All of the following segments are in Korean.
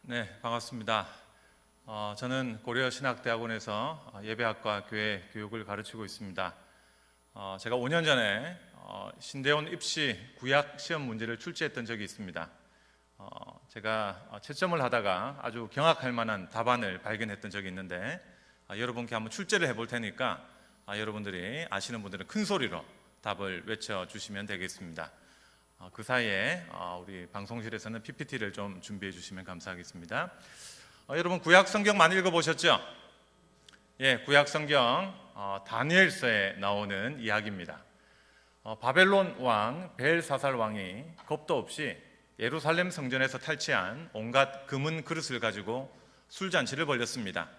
네, 반갑습니다. 저는 고려신학대학원에서 예배학과 교회 교육을 가르치고 있습니다. 제가 5년 전에 신대원 입시 구약 시험 문제를 출제했던 적이 있습니다. 제가 채점을 하다가 아주 경악할 만한 답안을 발견했던 적이 있는데 여러분께 한번 출제를 해볼 테니까 여러분들이 아시는 분들은 큰 소리로 답을 외쳐주시면 되겠습니다. 그 사이에 우리 방송실에서는 PPT를 좀 준비해 주시면 감사하겠습니다. 여러분 구약 성경 많이 읽어보셨죠? 예, 구약 성경 다니엘서에 나오는 이야기입니다. 바벨론 왕 벨사살 왕이 겁도 없이 예루살렘 성전에서 탈취한 온갖 금은 그릇을 가지고 술잔치를 벌였습니다.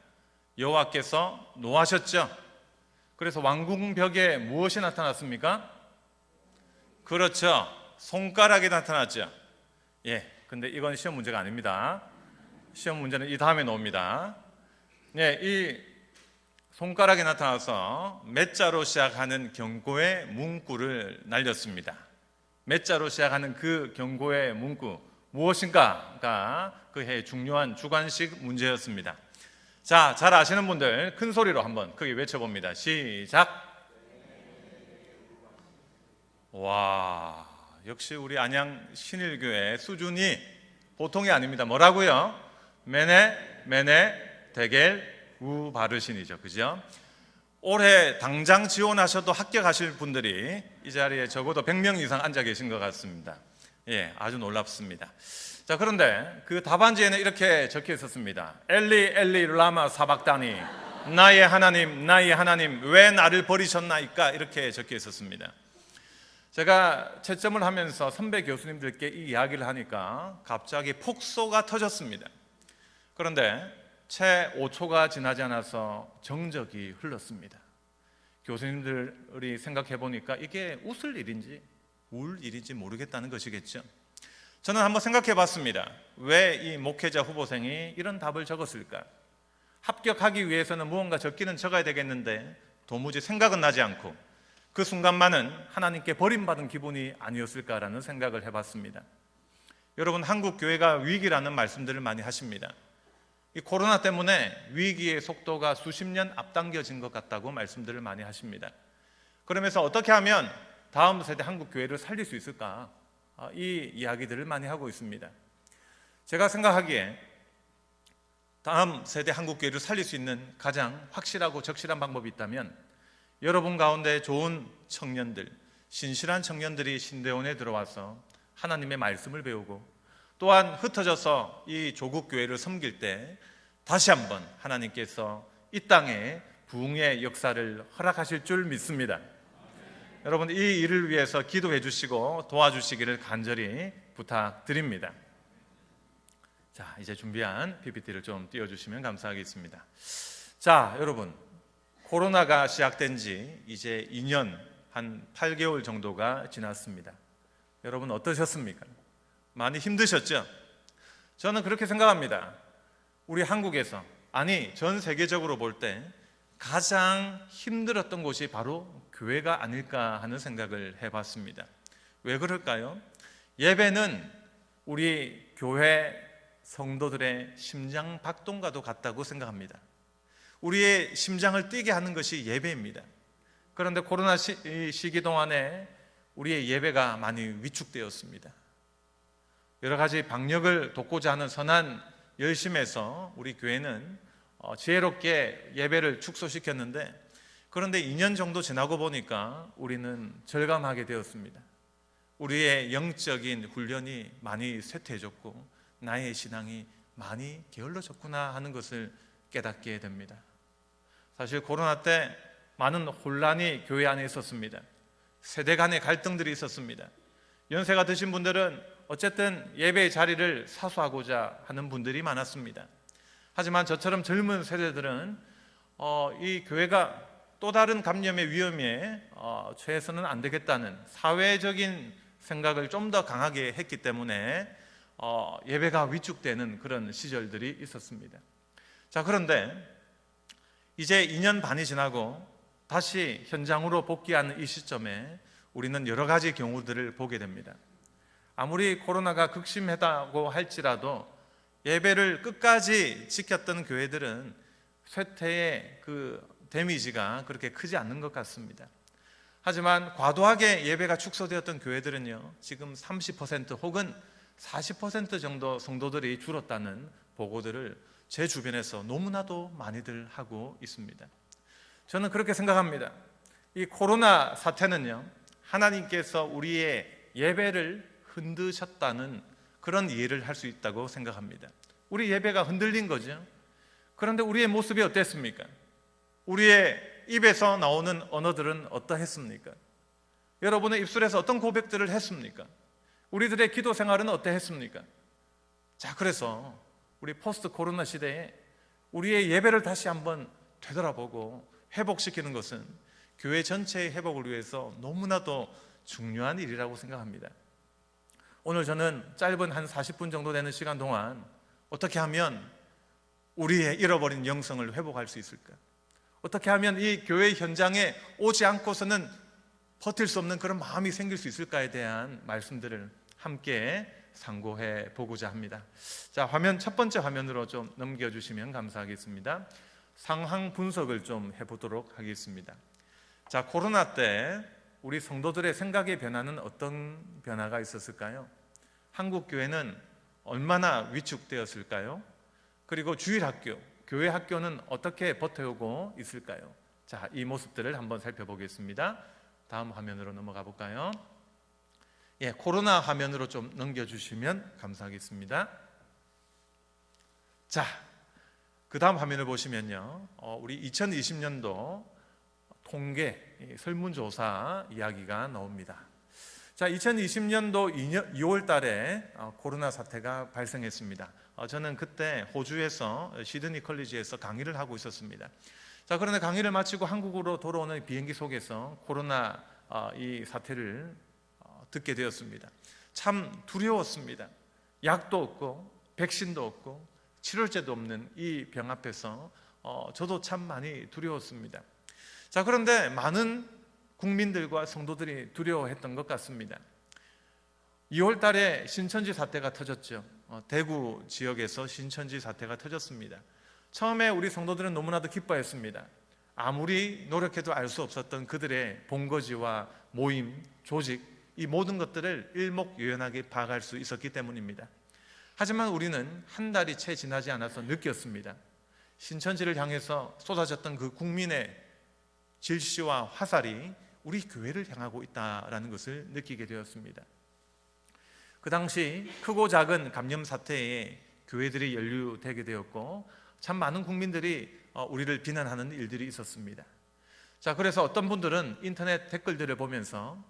여호와께서 노하셨죠? 그래서 왕궁벽에 무엇이 나타났습니까? 그렇죠, 손가락이 나타났죠. 예, 근데 이건 시험 문제가 아닙니다. 시험 문제는 이 다음에 나옵니다. 예, 이 손가락이 나타나서 몇 자로 시작하는 경고의 문구를 날렸습니다. 몇 자로 시작하는 그 경고의 문구 무엇인가가 그 해의 중요한 주관식 문제였습니다. 자, 잘 아시는 분들 큰 소리로 한번 크게 외쳐봅니다. 시작. 와, 역시 우리 안양 신일교회 수준이 보통이 아닙니다. 뭐라고요? 메네 데겔 우바르신이죠, 그죠? 올해 당장 지원하셔도 합격하실 분들이 이 자리에 적어도 100명 이상 앉아 계신 것 같습니다. 예, 아주 놀랍습니다. 자, 그런데 그 답안지에는 이렇게 적혀 있었습니다. 엘리 라마 사박다니, 나의 하나님 왜 나를 버리셨나이까, 이렇게 적혀 있었습니다. 제가 채점을 하면서 선배 교수님들께 이 이야기를 하니까 갑자기 폭소가 터졌습니다. 그런데 채 5초가 지나지 않아서 정적이 흘렀습니다. 교수님들이 생각해 보니까 이게 웃을 일인지 울 일인지 모르겠다는 것이겠죠. 저는 한번 생각해 봤습니다. 왜 이 목회자 후보생이 이런 답을 적었을까? 합격하기 위해서는 무언가 적기는 적어야 되겠는데 도무지 생각은 나지 않고 그 순간만은 하나님께 버림받은 기분이 아니었을까라는 생각을 해봤습니다. 여러분, 한국 교회가 위기라는 말씀들을 많이 하십니다. 이 코로나 때문에 위기의 속도가 수십 년 앞당겨진 것 같다고 말씀들을 많이 하십니다. 그러면서 어떻게 하면 다음 세대 한국 교회를 살릴 수 있을까? 이 이야기들을 많이 하고 있습니다. 제가 생각하기에 다음 세대 한국 교회를 살릴 수 있는 가장 확실하고 적실한 방법이 있다면 여러분 가운데 좋은 청년들, 신실한 청년들이 신대원에 들어와서 하나님의 말씀을 배우고 또한 흩어져서 이 조국 교회를 섬길 때 다시 한번 하나님께서 이 땅에 부흥의 역사를 허락하실 줄 믿습니다. 여러분, 이 일을 위해서 기도해 주시고 도와주시기를 간절히 부탁드립니다. 자, 이제 준비한 PPT를 좀 띄워주시면 감사하겠습니다. 자, 여러분, 코로나가 시작된 지 이제 2년 한 8개월 정도가 지났습니다. 여러분 어떠셨습니까? 많이 힘드셨죠? 저는 그렇게 생각합니다. 우리 한국에서, 아니 전 세계적으로 볼 때 가장 힘들었던 곳이 바로 교회가 아닐까 하는 생각을 해봤습니다. 왜 그럴까요? 예배는 우리 교회 성도들의 심장 박동과도 같다고 생각합니다. 우리의 심장을 뛰게 하는 것이 예배입니다. 그런데 코로나 시기 동안에 우리의 예배가 많이 위축되었습니다. 여러 가지 방역을 돕고자 하는 선한 열심에서 우리 교회는 지혜롭게 예배를 축소시켰는데, 그런데 2년 정도 지나고 보니까 우리는 절감하게 되었습니다. 우리의 영적인 훈련이 많이 쇠퇴해졌고 나의 신앙이 많이 게을러졌구나 하는 것을 깨닫게 됩니다. 사실 코로나 때 많은 혼란이 교회 안에 있었습니다. 세대 간의 갈등들이 있었습니다. 연세가 드신 분들은 어쨌든 예배의 자리를 사수하고자 하는 분들이 많았습니다. 하지만 저처럼 젊은 세대들은 이 교회가 또 다른 감염의 위험에 처해서는 안 되겠다는 사회적인 생각을 좀 더 강하게 했기 때문에 예배가 위축되는 그런 시절들이 있었습니다. 자, 그런데 이제 2년 반이 지나고 다시 현장으로 복귀하는 이 시점에 우리는 여러 가지 경우들을 보게 됩니다. 아무리 코로나가 극심하다고 할지라도 예배를 끝까지 지켰던 교회들은 쇠퇴의 그 데미지가 그렇게 크지 않는 것 같습니다. 하지만 과도하게 예배가 축소되었던 교회들은요, 지금 30% 혹은 40% 정도 성도들이 줄었다는 보고들을 제 주변에서 너무나도 많이들 하고 있습니다. 저는 그렇게 생각합니다. 이 코로나 사태는요, 하나님께서 우리의 예배를 흔드셨다는 그런 이해를 할 수 있다고 생각합니다. 우리 예배가 흔들린 거죠. 그런데 우리의 모습이 어땠습니까? 우리의 입에서 나오는 언어들은 어떠했습니까? 여러분의 입술에서 어떤 고백들을 했습니까? 우리들의 기도 생활은 어떠했습니까? 자, 그래서 우리 포스트 코로나 시대에 우리의 예배를 다시 한번 되돌아보고 회복시키는 것은 교회 전체의 회복을 위해서 너무나도 중요한 일이라고 생각합니다. 오늘 저는 짧은 한 40분 정도 되는 시간 동안 어떻게 하면 우리의 잃어버린 영성을 회복할 수 있을까? 어떻게 하면 이 교회 현장에 오지 않고서는 버틸 수 없는 그런 마음이 생길 수 있을까에 대한 말씀들을 함께 상고해 보고자 합니다. 자, 첫 번째 화면으로 좀 넘겨주시면 감사하겠습니다. 상황 분석을 좀 해보도록 하겠습니다. 자, 코로나 때 우리 성도들의 생각의 변화는 어떤 변화가 있었을까요? 한국 교회는 얼마나 위축되었을까요? 그리고 주일학교, 교회 학교는 어떻게 버텨오고 있을까요? 자, 이 모습들을 한번 살펴보겠습니다. 다음 화면으로 넘어가 볼까요? 예, 코로나 화면으로 좀 넘겨주시면 감사하겠습니다. 자, 그 다음 화면을 보시면요, 우리 2020년도 통계 설문조사 이야기가 나옵니다. 자, 2020년도 2월 달에 코로나 사태가 발생했습니다. 저는 그때 호주에서 시드니 컬리지에서 강의를 하고 있었습니다. 자, 그런데 강의를 마치고 한국으로 돌아오는 비행기 속에서 코로나 이 사태를 듣게 되었습니다. 참 두려웠습니다. 약도 없고 백신도 없고 치료제도 없는 이 병 앞에서 저도 참 많이 두려웠습니다. 자, 그런데 많은 국민들과 성도들이 두려워했던 것 같습니다. 2월 달에 신천지 사태가 터졌죠. 대구 지역에서 신천지 사태가 터졌습니다. 처음에 우리 성도들은 너무나도 기뻐했습니다. 아무리 노력해도 알 수 없었던 그들의 본거지와 모임, 조직, 이 모든 것들을 일목요연하게 파악할 수 있었기 때문입니다. 하지만 우리는 한 달이 채 지나지 않아서 느꼈습니다. 신천지를 향해서 쏟아졌던 그 국민의 질시와 화살이 우리 교회를 향하고 있다는 것을 느끼게 되었습니다. 그 당시 크고 작은 감염 사태에 교회들이 연루되게 되었고 참 많은 국민들이 우리를 비난하는 일들이 있었습니다. 자, 그래서 어떤 분들은 인터넷 댓글들을 보면서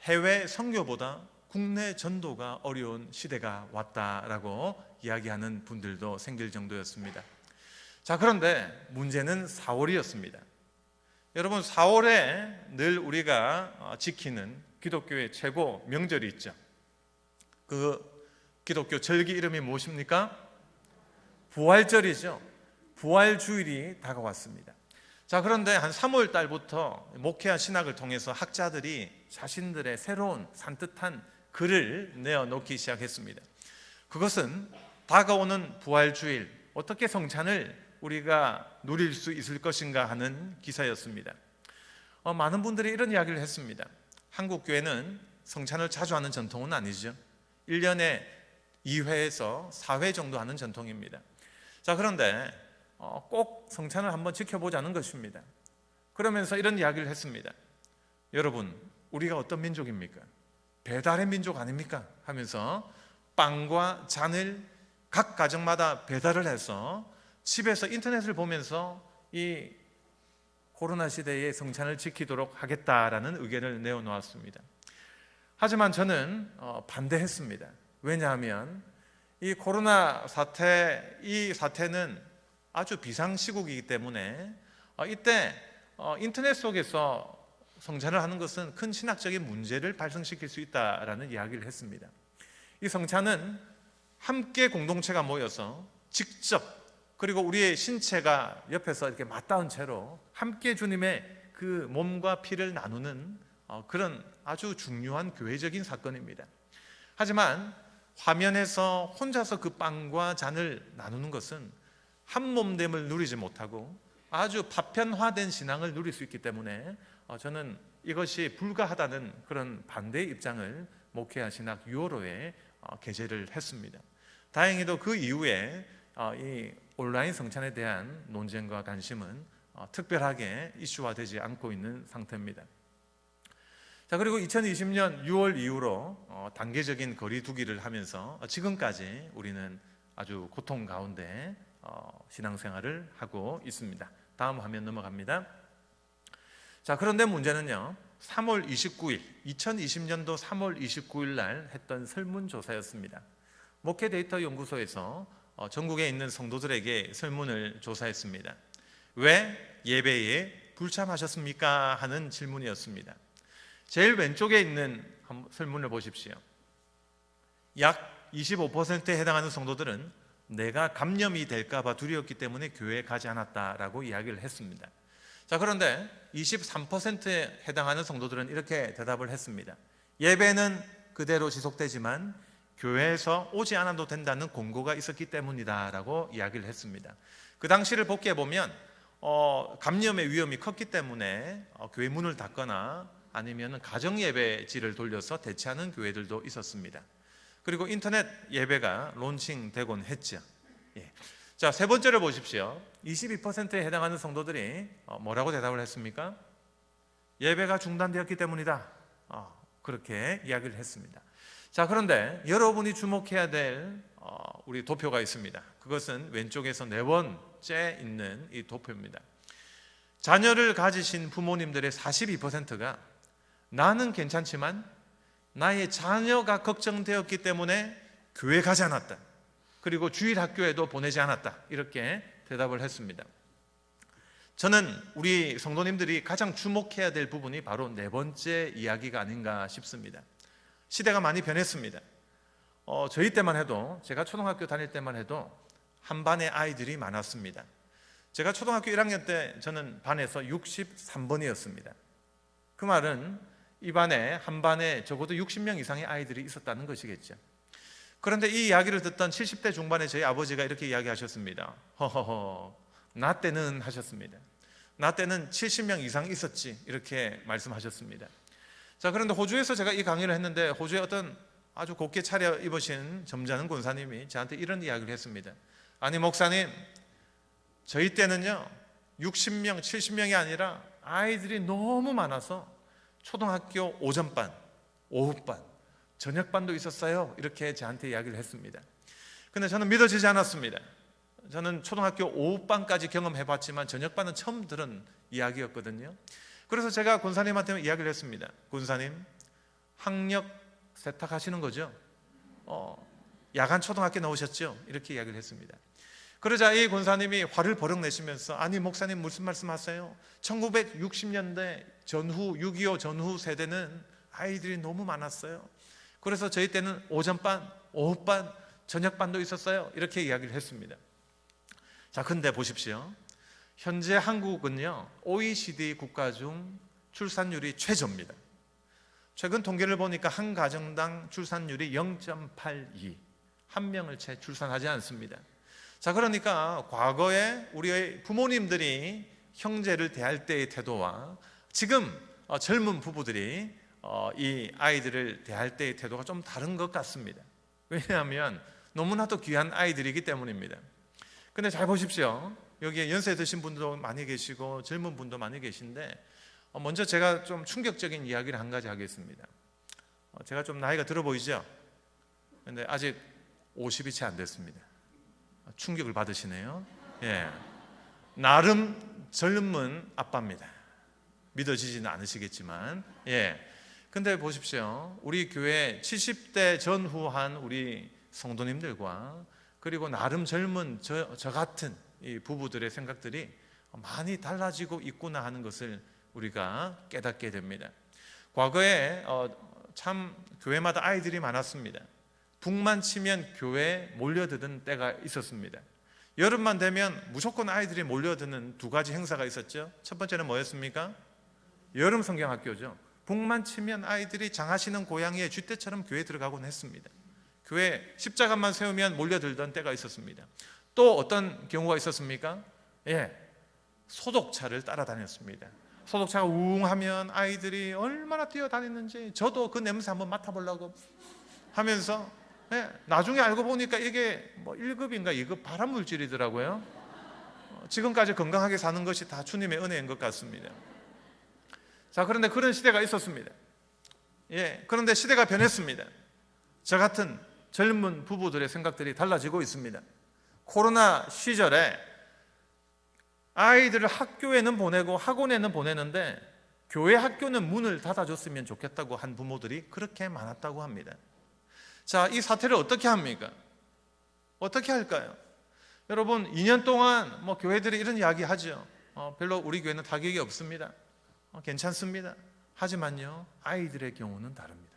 해외 선교보다 국내 전도가 어려운 시대가 왔다라고 이야기하는 분들도 생길 정도였습니다. 자, 그런데 문제는 4월이었습니다. 여러분, 4월에 늘 우리가 지키는 기독교의 최고 명절이 있죠. 그 기독교 절기 이름이 무엇입니까? 부활절이죠. 부활주일이 다가왔습니다. 자, 그런데 한 3월 달부터 목회와 신학을 통해서 학자들이 자신들의 새로운 산뜻한 글을 내어놓기 시작했습니다. 그것은 다가오는 부활주일, 어떻게 성찬을 우리가 누릴 수 있을 것인가 하는 기사였습니다. 많은 분들이 이런 이야기를 했습니다. 한국 교회는 성찬을 자주 하는 전통은 아니죠. 1년에 2회에서 4회 정도 하는 전통입니다. 자, 그런데 꼭 성찬을 한번 지켜보자는 것입니다. 그러면서 이런 이야기를 했습니다. 여러분, 우리가 어떤 민족입니까? 배달의 민족 아닙니까? 하면서 빵과 잔을 각 가정마다 배달을 해서 집에서 인터넷을 보면서 이 코로나 시대의 성찬을 지키도록 하겠다라는 의견을 내어놓았습니다. 하지만 저는 반대했습니다. 왜냐하면 이 코로나 사태, 이 사태는 아주 비상시국이기 때문에 이때 인터넷 속에서 성찬을 하는 것은 큰 신학적인 문제를 발생시킬 수 있다라는 이야기를 했습니다. 이 성찬은 함께 공동체가 모여서 직접, 그리고 우리의 신체가 옆에서 이렇게 맞닿은 채로 함께 주님의 그 몸과 피를 나누는 그런 아주 중요한 교회적인 사건입니다. 하지만 화면에서 혼자서 그 빵과 잔을 나누는 것은 한 몸됨을 누리지 못하고 아주 파편화된 신앙을 누릴 수 있기 때문에 저는 이것이 불가하다는 그런 반대의 입장을 목회와 신학 유호로에 게재를 했습니다. 다행히도 그 이후에 이 온라인 성찬에 대한 논쟁과 관심은 특별하게 이슈화되지 않고 있는 상태입니다. 자, 그리고 2020년 6월 이후로 단계적인 거리 두기를 하면서 지금까지 우리는 아주 고통 가운데 신앙생활을 하고 있습니다. 다음 화면 넘어갑니다. 자, 그런데 문제는요, 3월 29일 2020년도 3월 29일 날 했던 설문조사였습니다. 목회데이터연구소에서 전국에 있는 성도들에게 설문을 조사했습니다. 왜 예배에 불참하셨습니까? 하는 질문이었습니다. 제일 왼쪽에 있는 설문을 보십시오. 약 25%에 해당하는 성도들은 내가 감염이 될까 봐 두려웠기 때문에 교회에 가지 않았다라고 이야기를 했습니다. 자, 그런데 23%에 해당하는 성도들은 이렇게 대답을 했습니다. 예배는 그대로 지속되지만 교회에서 오지 않아도 된다는 공고가 있었기 때문이다라고 이야기를 했습니다. 그 당시를 복귀해 보면 감염의 위험이 컸기 때문에 교회 문을 닫거나 아니면 가정 예배지를 돌려서 대체하는 교회들도 있었습니다. 그리고 인터넷 예배가 론칭되곤 했죠. 예. 자, 세 번째를 보십시오. 22%에 해당하는 성도들이 뭐라고 대답을 했습니까? 예배가 중단되었기 때문이다. 그렇게 이야기를 했습니다. 자, 그런데 여러분이 주목해야 될 우리 도표가 있습니다. 그것은 왼쪽에서 네 번째 있는 이 도표입니다. 자녀를 가지신 부모님들의 42%가 나는 괜찮지만 나의 자녀가 걱정되었기 때문에 교회 가지 않았다. 그리고 주일 학교에도 보내지 않았다. 이렇게 대답을 했습니다. 저는 우리 성도님들이 가장 주목해야 될 부분이 바로 네 번째 이야기가 아닌가 싶습니다. 시대가 많이 변했습니다. 저희 때만 해도, 제가 초등학교 다닐 때만 해도 한 반에 아이들이 많았습니다. 제가 초등학교 1학년 때 저는 반에서 63번이었습니다. 그 말은 이 반에 한 반에 적어도 60명 이상의 아이들이 있었다는 것이겠죠. 그런데 이 이야기를 듣던 70대 중반의 저희 아버지가 이렇게 이야기하셨습니다. 허허허, 나 때는 하셨습니다. 나 때는 70명 이상 있었지, 이렇게 말씀하셨습니다. 자, 그런데 호주에서 제가 이 강의를 했는데 호주의 어떤 아주 곱게 차려입으신 점잖은 권사님이 저한테 이런 이야기를 했습니다. 아니 목사님, 저희 때는요 60명, 70명이 아니라 아이들이 너무 많아서 초등학교 오전반, 오후반, 저녁반도 있었어요. 이렇게 저한테 이야기를 했습니다. 근데 저는 믿어지지 않았습니다. 저는 초등학교 오후반까지 경험해봤지만 저녁반은 처음 들은 이야기였거든요. 그래서 제가 권사님한테 이야기를 했습니다. 권사님, 학력 세탁하시는 거죠? 야간 초등학교 나오셨죠? 이렇게 이야기를 했습니다. 그러자 이 권사님이 화를 버럭 내시면서 아니 목사님 무슨 말씀하세요? 1960년대 전후 6.25 전후 세대는 아이들이 너무 많았어요. 그래서 저희 때는 오전반, 오후반, 저녁반도 있었어요. 이렇게 이야기를 했습니다. 자, 근데 보십시오. 현재 한국은요 OECD 국가 중 출산율이 최저입니다. 최근 통계를 보니까 한 가정당 출산율이 0.82, 한 명을 채 출산하지 않습니다. 자, 그러니까 과거에 우리의 부모님들이 형제를 대할 때의 태도와 지금 젊은 부부들이 이 아이들을 대할 때의 태도가 좀 다른 것 같습니다. 왜냐하면 너무나도 귀한 아이들이기 때문입니다. 근데 잘 보십시오. 여기에 연세 드신 분도 많이 계시고 젊은 분도 많이 계신데 먼저 제가 좀 충격적인 이야기를 한 가지 하겠습니다. 제가 좀 나이가 들어 보이죠? 근데 아직 50이 채 안 됐습니다. 충격을 받으시네요. 예, 나름 젊은 아빠입니다. 믿어지지는 않으시겠지만, 예. 근데 보십시오. 우리 교회 70대 전후한 우리 성도님들과 그리고 나름 젊은 저 같은 이 부부들의 생각들이 많이 달라지고 있구나 하는 것을 우리가 깨닫게 됩니다. 과거에 참 교회마다 아이들이 많았습니다. 북만 치면 교회에 몰려드는 때가 있었습니다. 여름만 되면 무조건 아이들이 몰려드는 두 가지 행사가 있었죠. 첫 번째는 뭐였습니까? 여름 성경학교죠. 북만 치면 아이들이 장하시는 고양이의 쥐떼처럼 교회에 들어가곤 했습니다. 교회 십자가만 세우면 몰려들던 때가 있었습니다. 또 어떤 경우가 있었습니까? 소독차를 따라다녔습니다. 소독차가 우웅 하면 아이들이 얼마나 뛰어다녔는지 저도 그 냄새 한번 맡아보려고 하면서 나중에 알고 보니까 이게 1급인가 2급 발암물질이더라고요. 지금까지 건강하게 사는 것이 다 주님의 은혜인 것 같습니다. 자, 그런데 그런 시대가 있었습니다. 그런데 시대가 변했습니다. 저 같은 젊은 부부들의 생각들이 달라지고 있습니다. 코로나 시절에 아이들을 학교에는 보내고 학원에는 보내는데 교회 학교는 문을 닫아줬으면 좋겠다고 한 부모들이 그렇게 많았다고 합니다. 자, 이 사태를 어떻게 합니까? 어떻게 할까요? 여러분, 2년 동안 교회들이 이런 이야기 하죠. 별로 우리 교회는 타격이 없습니다. 괜찮습니다. 하지만요, 아이들의 경우는 다릅니다.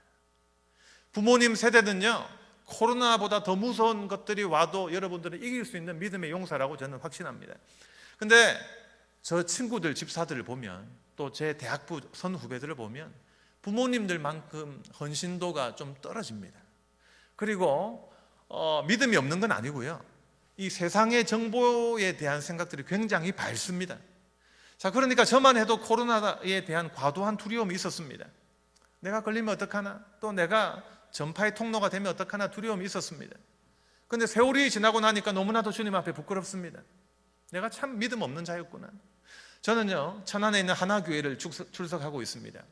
부모님 세대는요, 코로나보다 더 무서운 것들이 와도 여러분들은 이길 수 있는 믿음의 용사라고 저는 확신합니다. 근데 저 친구들, 집사들을 보면, 또 제 대학부 선후배들을 보면 부모님들만큼 헌신도가 좀 떨어집니다. 그리고 믿음이 없는 건 아니고요, 이 세상의 정보에 대한 생각들이 굉장히 밝습니다. 자, 그러니까 저만 해도 코로나에 대한 과도한 두려움이 있었습니다. 내가 걸리면 어떡하나, 또 내가 전파의 통로가 되면 어떡하나 두려움이 있었습니다. 그런데 세월이 지나고 나니까 너무나도 주님 앞에 부끄럽습니다. 내가 참 믿음 없는 자였구나. 저는요, 천안에 있는 하나교회를 출석하고 있습니다.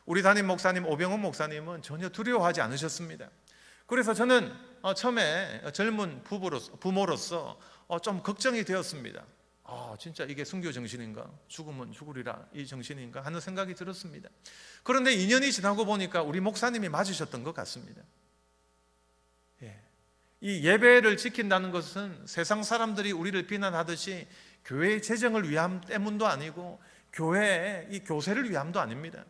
우리 담임 목사님 오병훈 목사님은 전혀 두려워하지 않으셨습니다. 그래서 저는 처음에 젊은 부모로서 좀 걱정이 되었습니다. 진짜 이게 순교 정신인가? 죽으면 죽으리라 이 정신인가? 하는 생각이 들었습니다. 그런데 2년이 지나고 보니까 우리 목사님이 맞으셨던 것 같습니다. 이 예배를 지킨다는 것은 세상 사람들이 우리를 비난하듯이 교회의 재정을 위함 때문도 아니고 교회의 이 교세를 위함도 아닙니다.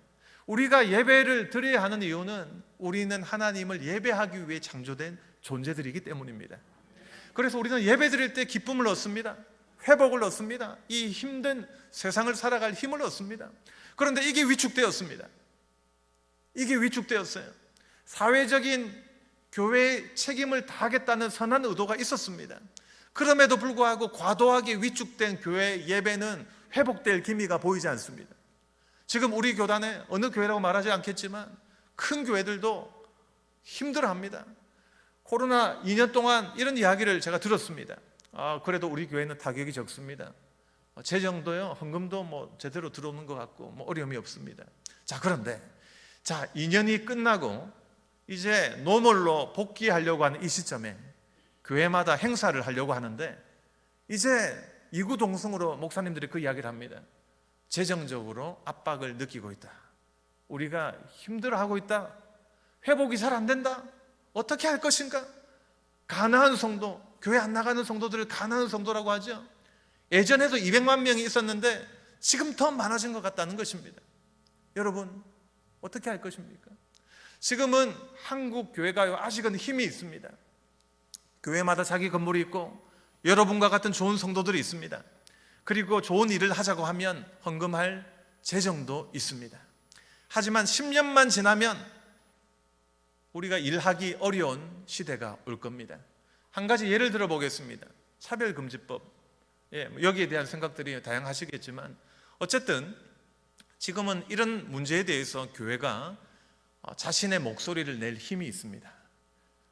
우리가 예배를 드려야 하는 이유는 우리는 하나님을 예배하기 위해 창조된 존재들이기 때문입니다. 그래서 우리는 예배 드릴 때 기쁨을 얻습니다. 회복을 얻습니다. 이 힘든 세상을 살아갈 힘을 얻습니다. 그런데 이게 위축되었습니다. 이게 위축되었어요. 사회적인 교회의 책임을 다하겠다는 선한 의도가 있었습니다. 그럼에도 불구하고 과도하게 위축된 교회 예배는 회복될 기미가 보이지 않습니다. 지금 우리 교단에 어느 교회라고 말하지 않겠지만 큰 교회들도 힘들어합니다. 코로나 2년 동안 이런 이야기를 제가 들었습니다. 그래도 우리 교회는 타격이 적습니다. 재정도요, 헌금도 제대로 들어오는 것 같고 어려움이 없습니다. 자, 그런데 2년이 끝나고 이제 노멀로 복귀하려고 하는 이 시점에 교회마다 행사를 하려고 하는데 이제 이구동성으로 목사님들이 그 이야기를 합니다. 재정적으로 압박을 느끼고 있다. 우리가 힘들어하고 있다. 회복이 잘 안 된다. 어떻게 할 것인가? 가난한 성도, 교회 안 나가는 성도들을 가난한 성도라고 하죠. 예전에도 200만 명이 있었는데 지금 더 많아진 것 같다는 것입니다. 여러분, 어떻게 할 것입니까? 지금은 한국 교회가 아직은 힘이 있습니다. 교회마다 자기 건물이 있고 여러분과 같은 좋은 성도들이 있습니다. 그리고 좋은 일을 하자고 하면 헌금할 재정도 있습니다. 하지만 10년만 지나면 우리가 일하기 어려운 시대가 올 겁니다. 한 가지 예를 들어 보겠습니다. 차별금지법. 여기에 대한 생각들이 다양하시겠지만 어쨌든 지금은 이런 문제에 대해서 교회가 자신의 목소리를 낼 힘이 있습니다.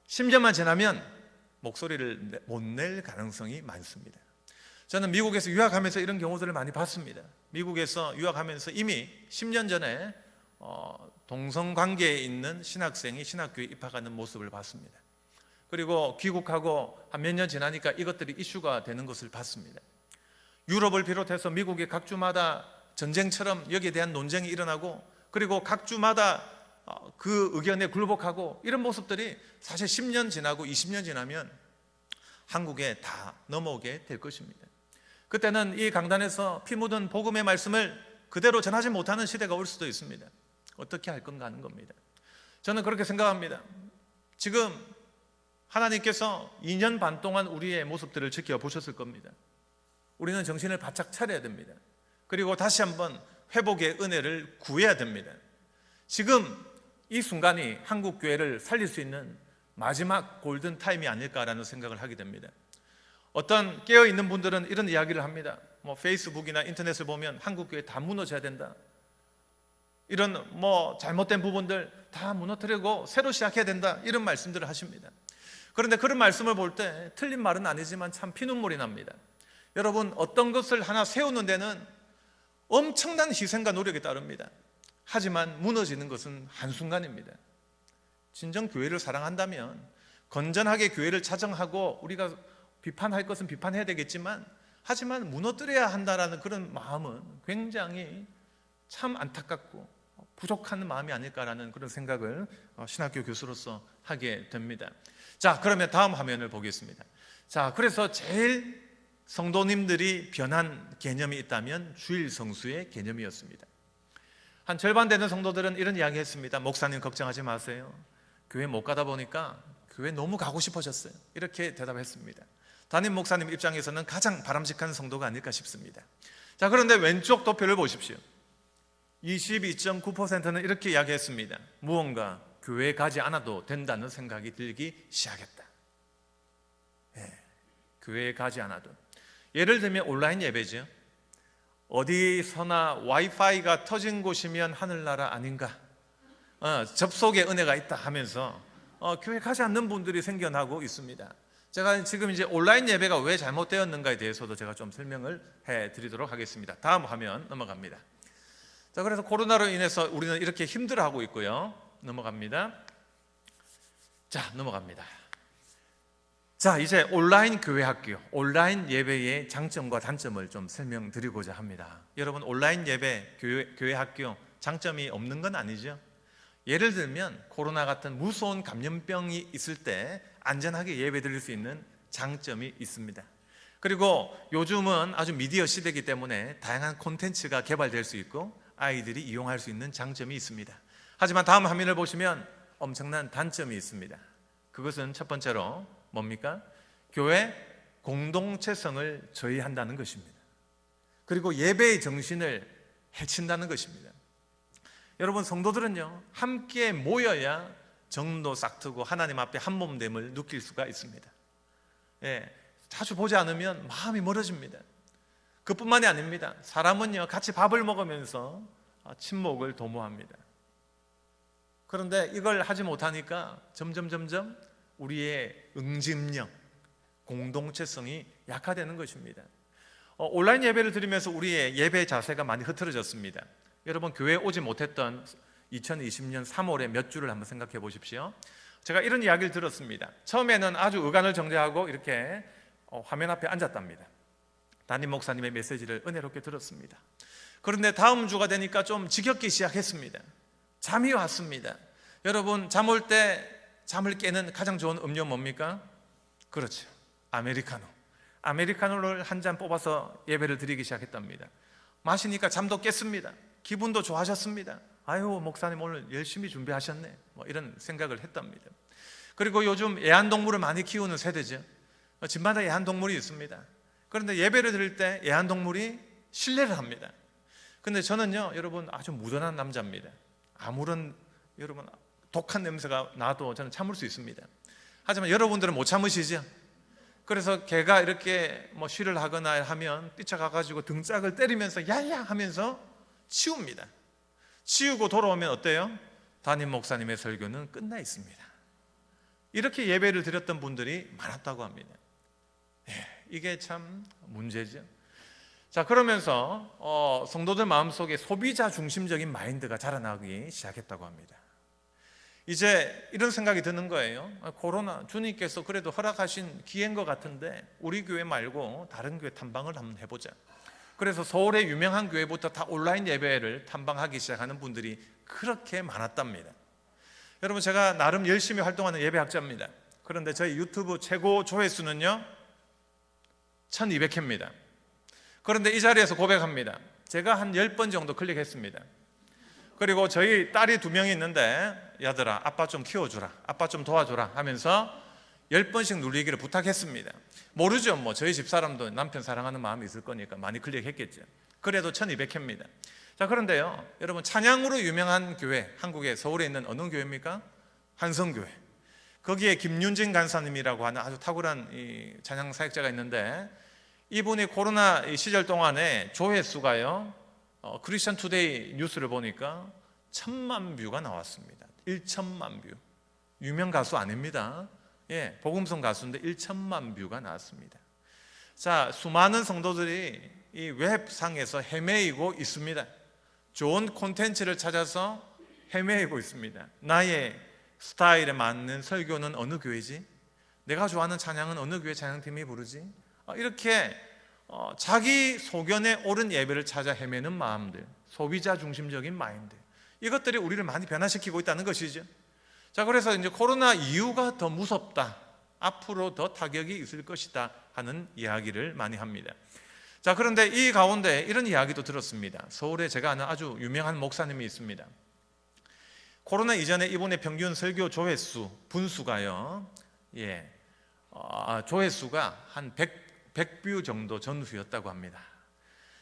10년만 지나면 목소리를 못 낼 가능성이 많습니다. 저는 미국에서 유학하면서 이런 경우들을 많이 봤습니다. 미국에서 유학하면서 이미 10년 전에 동성관계에 있는 신학생이 신학교에 입학하는 모습을 봤습니다. 그리고 귀국하고 한 몇 년 지나니까 이것들이 이슈가 되는 것을 봤습니다. 유럽을 비롯해서 미국의 각 주마다 전쟁처럼 여기에 대한 논쟁이 일어나고 그리고 각 주마다 그 의견에 굴복하고 이런 모습들이 사실 10년 지나고 20년 지나면 한국에 다 넘어오게 될 것입니다. 그때는 이 강단에서 피 묻은 복음의 말씀을 그대로 전하지 못하는 시대가 올 수도 있습니다. 어떻게 할 건가 하는 겁니다. 저는 그렇게 생각합니다. 지금 하나님께서 2년 반 동안 우리의 모습들을 지켜보셨을 겁니다. 우리는 정신을 바짝 차려야 됩니다. 그리고 다시 한번 회복의 은혜를 구해야 됩니다. 지금 이 순간이 한국 교회를 살릴 수 있는 마지막 골든 타임이 아닐까라는 생각을 하게 됩니다. 어떤 깨어있는 분들은 이런 이야기를 합니다. 페이스북이나 인터넷을 보면 한국교회 다 무너져야 된다, 이런 잘못된 부분들 다 무너뜨리고 새로 시작해야 된다, 이런 말씀들을 하십니다. 그런데 그런 말씀을 볼 때 틀린 말은 아니지만 참 피눈물이 납니다. 여러분, 어떤 것을 하나 세우는 데는 엄청난 희생과 노력이 따릅니다. 하지만 무너지는 것은 한순간입니다. 진정 교회를 사랑한다면 건전하게 교회를 자정하고 우리가 비판할 것은 비판해야 되겠지만, 하지만 무너뜨려야 한다라는 그런 마음은 굉장히 참 안타깝고 부족한 마음이 아닐까라는 그런 생각을 신학교 교수로서 하게 됩니다. 자, 그러면 다음 화면을 보겠습니다. 자, 그래서 제일 성도님들이 변한 개념이 있다면 주일 성수의 개념이었습니다. 한 절반 되는 성도들은 이런 이야기 했습니다. 목사님 걱정하지 마세요, 교회 못 가다 보니까 교회 너무 가고 싶어졌어요, 이렇게 대답했습니다. 담임 목사님 입장에서는 가장 바람직한 성도가 아닐까 싶습니다. 자, 그런데 왼쪽 도표를 보십시오. 22.9%는 이렇게 이야기했습니다. 무언가 교회에 가지 않아도 된다는 생각이 들기 시작했다. 교회에 가지 않아도. 예를 들면 온라인 예배죠. 어디서나 와이파이가 터진 곳이면 하늘나라 아닌가, 접속에 은혜가 있다 하면서 교회 가지 않는 분들이 생겨나고 있습니다. 제가 지금 이제 온라인 예배가 왜 잘못되었는가에 대해서도 제가 좀 설명을 해드리도록 하겠습니다. 다음 화면 넘어갑니다. 자, 그래서 코로나로 인해서 우리는 이렇게 힘들어하고 있고요. 넘어갑니다. 자, 넘어갑니다. 자, 이제 온라인 교회 학교, 온라인 예배의 장점과 단점을 좀 설명드리고자 합니다. 여러분, 온라인 예배, 교회 학교 장점이 없는 건 아니죠. 예를 들면 코로나 같은 무서운 감염병이 있을 때 안전하게 예배 드릴 수 있는 장점이 있습니다. 그리고 요즘은 아주 미디어 시대이기 때문에 다양한 콘텐츠가 개발될 수 있고 아이들이 이용할 수 있는 장점이 있습니다. 하지만 다음 화면을 보시면 엄청난 단점이 있습니다. 그것은 첫 번째로 뭡니까? 교회 공동체성을 저해한다는 것입니다. 그리고 예배의 정신을 해친다는 것입니다. 여러분, 성도들은요, 함께 모여야 정도 싹트고 하나님 앞에 한 몸됨을 느낄 수가 있습니다. 자주 보지 않으면 마음이 멀어집니다. 그뿐만이 아닙니다. 사람은요, 같이 밥을 먹으면서 친목을 도모합니다. 그런데 이걸 하지 못하니까 점점 우리의 응집력, 공동체성이 약화되는 것입니다. 온라인 예배를 드리면서 우리의 예배 자세가 많이 흐트러졌습니다. 여러분, 교회에 오지 못했던 2020년 3월에 몇 주를 한번 생각해 보십시오. 제가 이런 이야기를 들었습니다. 처음에는 아주 의간을 정제하고 이렇게 화면 앞에 앉았답니다. 담임 목사님의 메시지를 은혜롭게 들었습니다. 그런데 다음 주가 되니까 좀 지겹기 시작했습니다. 잠이 왔습니다. 여러분, 잠 올 때 잠을 깨는 가장 좋은 음료 뭡니까? 그렇죠, 아메리카노. 아메리카노를 한 잔 뽑아서 예배를 드리기 시작했답니다. 마시니까 잠도 깼습니다. 기분도 좋아졌습니다. 아유, 목사님 오늘 열심히 준비하셨네, 이런 생각을 했답니다. 그리고 요즘 애완동물을 많이 키우는 세대죠. 집마다 애완동물이 있습니다. 그런데 예배를 드릴 때 애완동물이 신뢰를 합니다. 근데 저는요, 여러분, 아주 무던한 남자입니다. 아무런 여러분 독한 냄새가 나도 저는 참을 수 있습니다. 하지만 여러분들은 못 참으시죠? 그래서 개가 이렇게 쉬를 하거나 하면 뛰쳐가가지고 등짝을 때리면서 야야 하면서 치웁니다. 치우고 돌아오면 어때요? 담임 목사님의 설교는 끝나 있습니다. 이렇게 예배를 드렸던 분들이 많았다고 합니다. 이게 참 문제죠. 자, 그러면서 성도들 마음속에 소비자 중심적인 마인드가 자라나기 시작했다고 합니다. 이제 이런 생각이 드는 거예요. 코로나, 주님께서 그래도 허락하신 기회인 것 같은데 우리 교회 말고 다른 교회 탐방을 한번 해보자. 그래서 서울의 유명한 교회부터 다 온라인 예배를 탐방하기 시작하는 분들이 그렇게 많았답니다. 여러분, 제가 나름 열심히 활동하는 예배학자입니다. 그런데 저희 유튜브 최고 조회수는요 1200회입니다. 그런데 이 자리에서 고백합니다. 제가 한 10번 정도 클릭했습니다. 그리고 저희 딸이 2명이 있는데 야들아, 아빠 좀 키워주라, 아빠 좀 도와주라 하면서 10번씩 누르기를 부탁했습니다. 모르죠, 저희 집사람도 남편 사랑하는 마음이 있을 거니까 많이 클릭했겠죠. 그래도 1200회입니다. 자, 그런데요, 여러분, 찬양으로 유명한 교회, 한국의 서울에 있는 어느 교회입니까? 한성교회. 거기에 김윤진 간사님이라고 하는 아주 탁월한 이 찬양 사역자가 있는데, 이분이 코로나 시절 동안에 조회수가요, 크리스천 투데이 뉴스를 보니까 1,000만 뷰가 나왔습니다. 1,000만 뷰. 유명 가수 아닙니다. 예, 복음성 가수인데 1,000만 뷰가 나왔습니다. 자, 수많은 성도들이 이 웹상에서 헤매이고 있습니다. 좋은 콘텐츠를 찾아서 헤매이고 있습니다. 나의 스타일에 맞는 설교는 어느 교회지? 내가 좋아하는 찬양은 어느 교회 찬양팀이 부르지? 이렇게 자기 소견에 옳은 예배를 찾아 헤매는 마음들, 소비자 중심적인 마인드, 이것들이 우리를 많이 변화시키고 있다는 것이죠. 자, 그래서 이제 코로나 이후가 더 무섭다, 앞으로 더 타격이 있을 것이다 하는 이야기를 많이 합니다. 자, 그런데 이 가운데 이런 이야기도 들었습니다. 서울에 제가 아는 아주 유명한 목사님이 있습니다. 코로나 이전에 이분의 평균 설교 조회수 분수가요, 조회수가 한 100뷰 정도 전후였다고 합니다.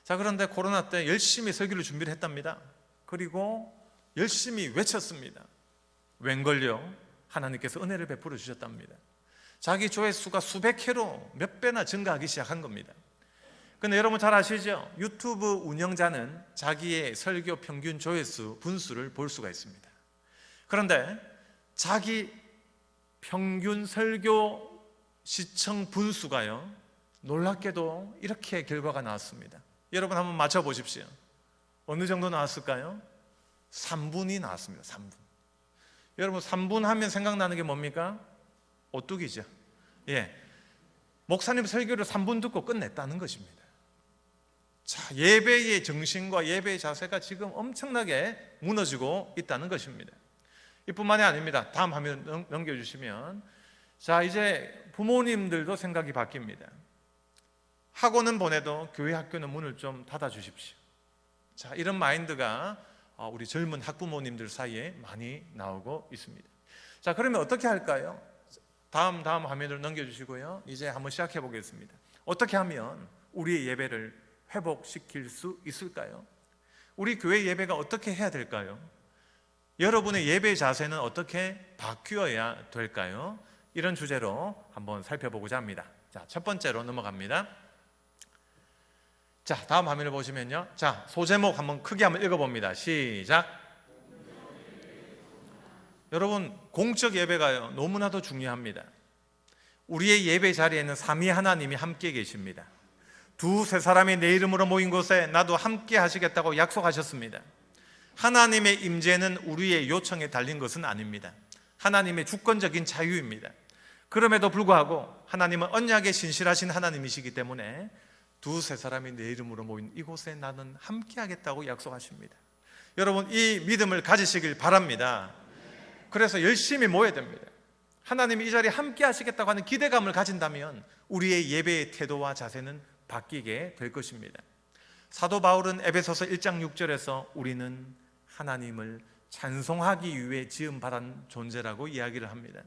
자, 그런데 코로나 때 열심히 설교를 준비를 했답니다. 그리고 열심히 외쳤습니다. 웬걸요? 하나님께서 은혜를 베풀어 주셨답니다. 자기 조회수가 수백 회로 몇 배나 증가하기 시작한 겁니다. 근데 여러분 잘 아시죠? 유튜브 운영자는 자기의 설교 평균 조회수 분수를 볼 수가 있습니다. 그런데 자기 평균 설교 시청 분수가요, 놀랍게도 이렇게 결과가 나왔습니다. 여러분 한번 맞춰보십시오. 어느 정도 나왔을까요? 3분이 나왔습니다. 3분. 여러분 3분 하면 생각나는 게 뭡니까? 오뚜기죠. 목사님 설교를 3분 듣고 끝냈다는 것입니다. 자, 예배의 정신과 예배의 자세가 지금 엄청나게 무너지고 있다는 것입니다. 이뿐만이 아닙니다. 다음 화면 넘겨주시면, 자, 이제 부모님들도 생각이 바뀝니다. 학원은 보내도 교회 학교는 문을 좀 닫아 주십시오. 자, 이런 마인드가 우리 젊은 학부모님들 사이에 많이 나오고 있습니다. 자, 그러면 어떻게 할까요? 다음 화면을 넘겨주시고요. 이제 한번 시작해 보겠습니다. 어떻게 하면 우리의 예배를 회복시킬 수 있을까요? 우리 교회 예배가 어떻게 해야 될까요? 여러분의 예배 자세는 어떻게 바뀌어야 될까요? 이런 주제로 한번 살펴보고자 합니다. 자, 첫 번째로 넘어갑니다. 자, 다음 화면을 보시면요. 자, 소제목 한번 크게 한번 읽어봅니다. 시작. 여러분, 공적 예배가요, 너무나도 중요합니다. 우리의 예배 자리에는 삼위 하나님이 함께 계십니다. 두세 사람이 내 이름으로 모인 곳에 나도 함께 하시겠다고 약속하셨습니다. 하나님의 임재는 우리의 요청에 달린 것은 아닙니다. 하나님의 주권적인 자유입니다. 그럼에도 불구하고 하나님은 언약에 신실하신 하나님이시기 때문에 두세 사람이 내 이름으로 모인 이곳에 나는 함께 하겠다고 약속하십니다. 여러분, 이 믿음을 가지시길 바랍니다. 그래서 열심히 모여야 됩니다. 하나님이 이 자리에 함께 하시겠다고 하는 기대감을 가진다면 우리의 예배의 태도와 자세는 바뀌게 될 것입니다. 사도 바울은 에베소서 1장 6절에서 우리는 하나님을 찬송하기 위해 지음받은 존재라고 이야기를 합니다.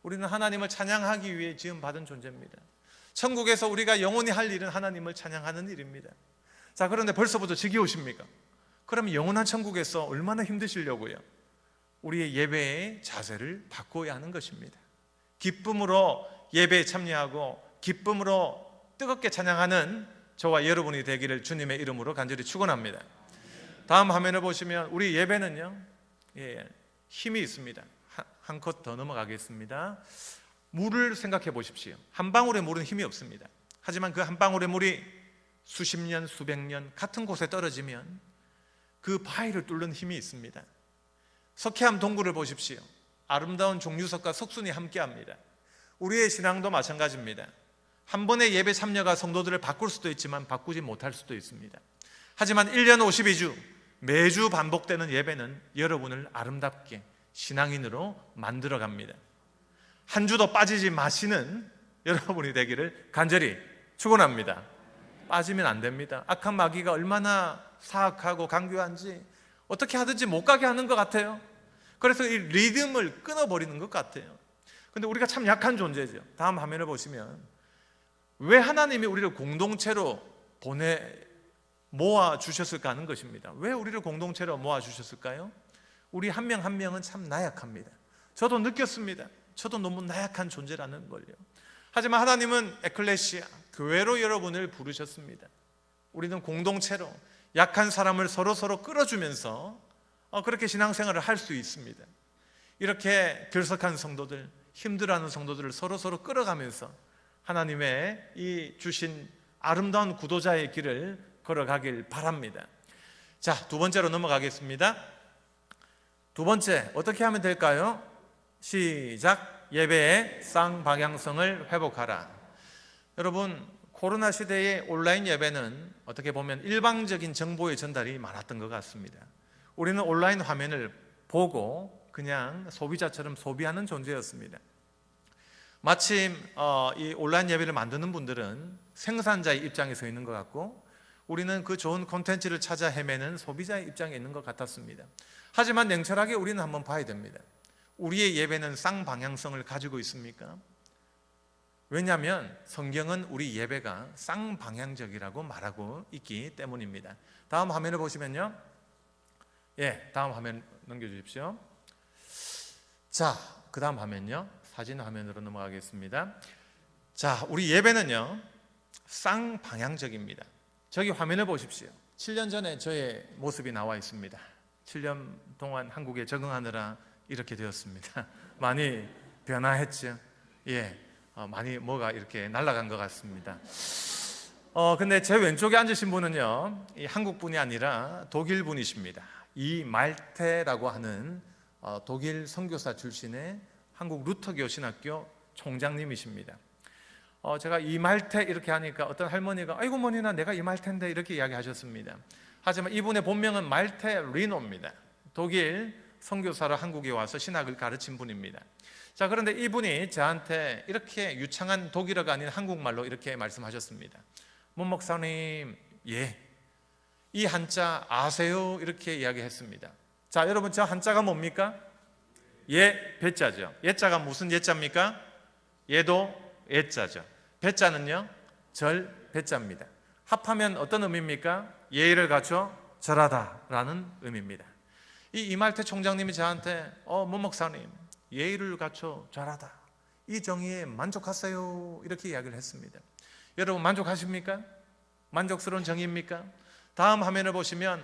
우리는 하나님을 찬양하기 위해 지음받은 존재입니다. 천국에서 우리가 영원히 할 일은 하나님을 찬양하는 일입니다. 자, 그런데 벌써부터 지겨우십니까? 그럼 영원한 천국에서 얼마나 힘드시려고요? 우리의 예배의 자세를 바꿔야 하는 것입니다. 기쁨으로 예배에 참여하고 기쁨으로 뜨겁게 찬양하는 저와 여러분이 되기를 주님의 이름으로 간절히 축원합니다. 다음 화면을 보시면 우리 예배는요, 힘이 있습니다. 한 컷 더 넘어가겠습니다. 물을 생각해 보십시오. 한 방울의 물은 힘이 없습니다. 하지만 그 한 방울의 물이 수십 년, 수백 년 같은 곳에 떨어지면 그 바위를 뚫는 힘이 있습니다. 석회암 동굴을 보십시오. 아름다운 종류석과 석순이 함께합니다. 우리의 신앙도 마찬가지입니다. 한 번의 예배 참여가 성도들을 바꿀 수도 있지만 바꾸지 못할 수도 있습니다. 하지만 1년 52주 매주 반복되는 예배는 여러분을 아름답게 신앙인으로 만들어갑니다. 한 주도 빠지지 마시는 여러분이 되기를 간절히 축원합니다. 빠지면 안 됩니다. 악한 마귀가 얼마나 사악하고 강교한지 어떻게 하든지 못 가게 하는 것 같아요. 그래서 이 리듬을 끊어버리는 것 같아요. 근데 우리가 참 약한 존재죠. 다음 화면을 보시면 왜 하나님이 우리를 공동체로 모아 주셨을까 하는 것입니다. 왜 우리를 공동체로 모아 주셨을까요? 우리 한 명 한 명은 참 나약합니다. 저도 느꼈습니다. 저도 너무 나약한 존재라는 걸요. 하지만 하나님은 에클레시아, 교회로 여러분을 부르셨습니다. 우리는 공동체로 약한 사람을 서로 끌어주면서 그렇게 신앙생활을 할 수 있습니다. 이렇게 결석한 성도들, 힘들어하는 성도들을 서로 끌어가면서 하나님의 이 주신 아름다운 구도자의 길을 걸어가길 바랍니다. 자, 두 번째로 넘어가겠습니다. 두 번째, 어떻게 하면 될까요? 시작. 예배의 쌍방향성을 회복하라. 여러분, 코로나 시대의 온라인 예배는 어떻게 보면 일방적인 정보의 전달이 많았던 것 같습니다. 우리는 온라인 화면을 보고 그냥 소비자처럼 소비하는 존재였습니다. 마침 이 온라인 예배를 만드는 분들은 생산자의 입장에 서 있는 것 같고, 우리는 그 좋은 콘텐츠를 찾아 헤매는 소비자의 입장에 있는 것 같았습니다. 하지만 냉철하게 우리는 한번 봐야 됩니다. 우리의 예배는 쌍방향성을 가지고 있습니까? 왜냐하면 성경은 우리 예배가 쌍방향적이라고 말하고 있기 때문입니다. 다음 화면을 보시면요. 다음 화면 넘겨주십시오. 자, 그 다음 화면요. 사진 화면으로 넘어가겠습니다. 자, 우리 예배는요, 쌍방향적입니다. 저기 화면을 보십시오. 7년 전에 저의 모습이 나와 있습니다. 7년 동안 한국에 적응하느라 이렇게 되었습니다. 많이 변화했죠. 많이 뭐가 이렇게 날아간 것 같습니다. 근데 제 왼쪽에 앉으신 분은요, 이 한국 분이 아니라 독일 분이십니다. 이말테라고 하는 독일 선교사 출신의 한국 루터교 신학교 총장님이십니다. 제가 이말테 이렇게 하니까 어떤 할머니가 아이고 머니나 내가 이말테인데 이렇게 이야기하셨습니다. 하지만 이분의 본명은 말테 리노입니다. 독일 선교사로 한국에 와서 신학을 가르친 분입니다. 자, 그런데 이분이 저한테 이렇게 유창한 독일어가 아닌 한국말로 이렇게 말씀하셨습니다. 문 목사님, 이 한자 아세요? 이렇게 이야기했습니다. 자, 여러분, 저 한자가 뭡니까? 배자죠. 예자가 무슨 예자입니까? 예도 예자죠. 배자는요, 절 배자입니다. 합하면 어떤 의미입니까? 예의를 갖춰 절하다라는 의미입니다. 이 이말테 총장님이 저한테 문 목사님, 예의를 갖춰 절하다, 이 정의에 만족하세요? 이렇게 이야기를 했습니다. 여러분, 만족하십니까? 만족스러운 정의입니까? 다음 화면을 보시면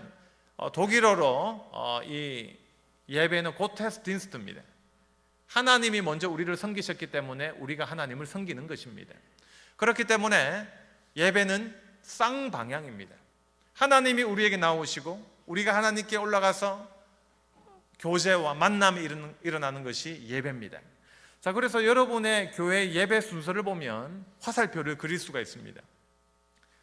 독일어로 이 예배는 고테스딘스트입니다. 하나님이 먼저 우리를 섬기셨기 때문에 우리가 하나님을 섬기는 것입니다. 그렇기 때문에 예배는 쌍방향입니다. 하나님이 우리에게 나오시고 우리가 하나님께 올라가서 교제와 만남이 일어나는 것이 예배입니다. 자, 그래서 여러분의 교회 예배 순서를 보면 화살표를 그릴 수가 있습니다.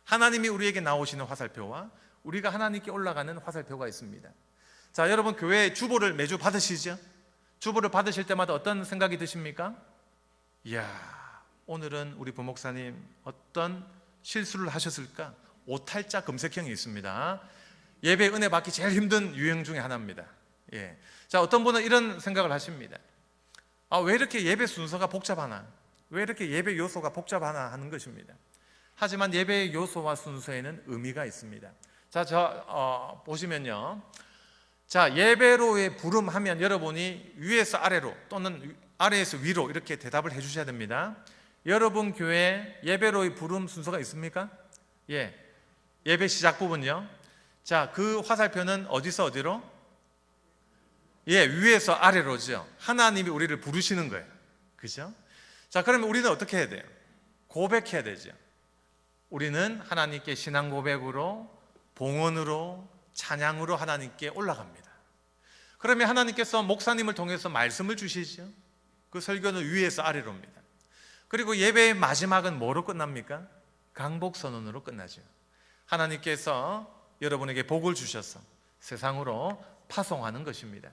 하나님이 우리에게 나오시는 화살표와 우리가 하나님께 올라가는 화살표가 있습니다. 자, 여러분, 교회 주보를 매주 받으시죠? 주보를 받으실 때마다 어떤 생각이 드십니까? 이야, 오늘은 우리 부목사님 어떤 실수를 하셨을까? 오탈자 검색형이 있습니다. 예배 은혜 받기 제일 힘든 유형 중에 하나입니다. 자, 어떤 분은 이런 생각을 하십니다. 왜 이렇게 예배 순서가 복잡하나? 왜 이렇게 예배 요소가 복잡하나 하는 것입니다. 하지만 예배의 요소와 순서에는 의미가 있습니다. 자, 보시면요. 자, 예배로의 부름하면 여러분이 위에서 아래로 또는 아래에서 위로 이렇게 대답을 해주셔야 됩니다. 여러분 교회 예배로의 부름 순서가 있습니까? 예배 시작 부분요. 자, 그 화살표는 어디서 어디로? 위에서 아래로죠. 하나님이 우리를 부르시는 거예요. 그죠? 자, 그러면 우리는 어떻게 해야 돼요? 고백해야 되죠. 우리는 하나님께 신앙 고백으로, 봉헌으로, 찬양으로 하나님께 올라갑니다. 그러면 하나님께서 목사님을 통해서 말씀을 주시죠. 그 설교는 위에서 아래로입니다. 그리고 예배의 마지막은 뭐로 끝납니까? 강복선언으로 끝나죠. 하나님께서 여러분에게 복을 주셔서 세상으로 파송하는 것입니다.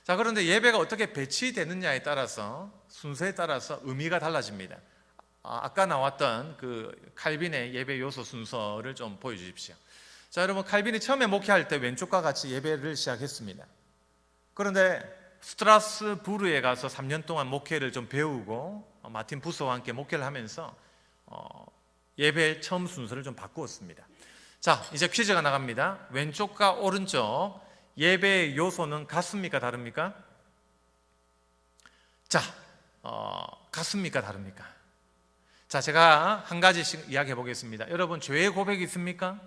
자, 그런데 예배가 어떻게 배치되느냐에 따라서, 순서에 따라서 의미가 달라집니다. 아까 나왔던 그 칼빈의 예배 요소 순서를 좀 보여주십시오. 자, 여러분, 칼빈이 처음에 목회할 때 왼쪽과 같이 예배를 시작했습니다. 그런데 스트라스부르에 가서 3년 동안 목회를 좀 배우고 마틴 부서와 함께 목회를 하면서 예배의 처음 순서를 좀 바꾸었습니다. 자, 이제 퀴즈가 나갑니다. 왼쪽과 오른쪽 예배의 요소는 같습니까? 다릅니까? 자, 같습니까? 다릅니까? 자, 제가 한 가지씩 이야기해 보겠습니다. 여러분, 죄의 고백이 있습니까?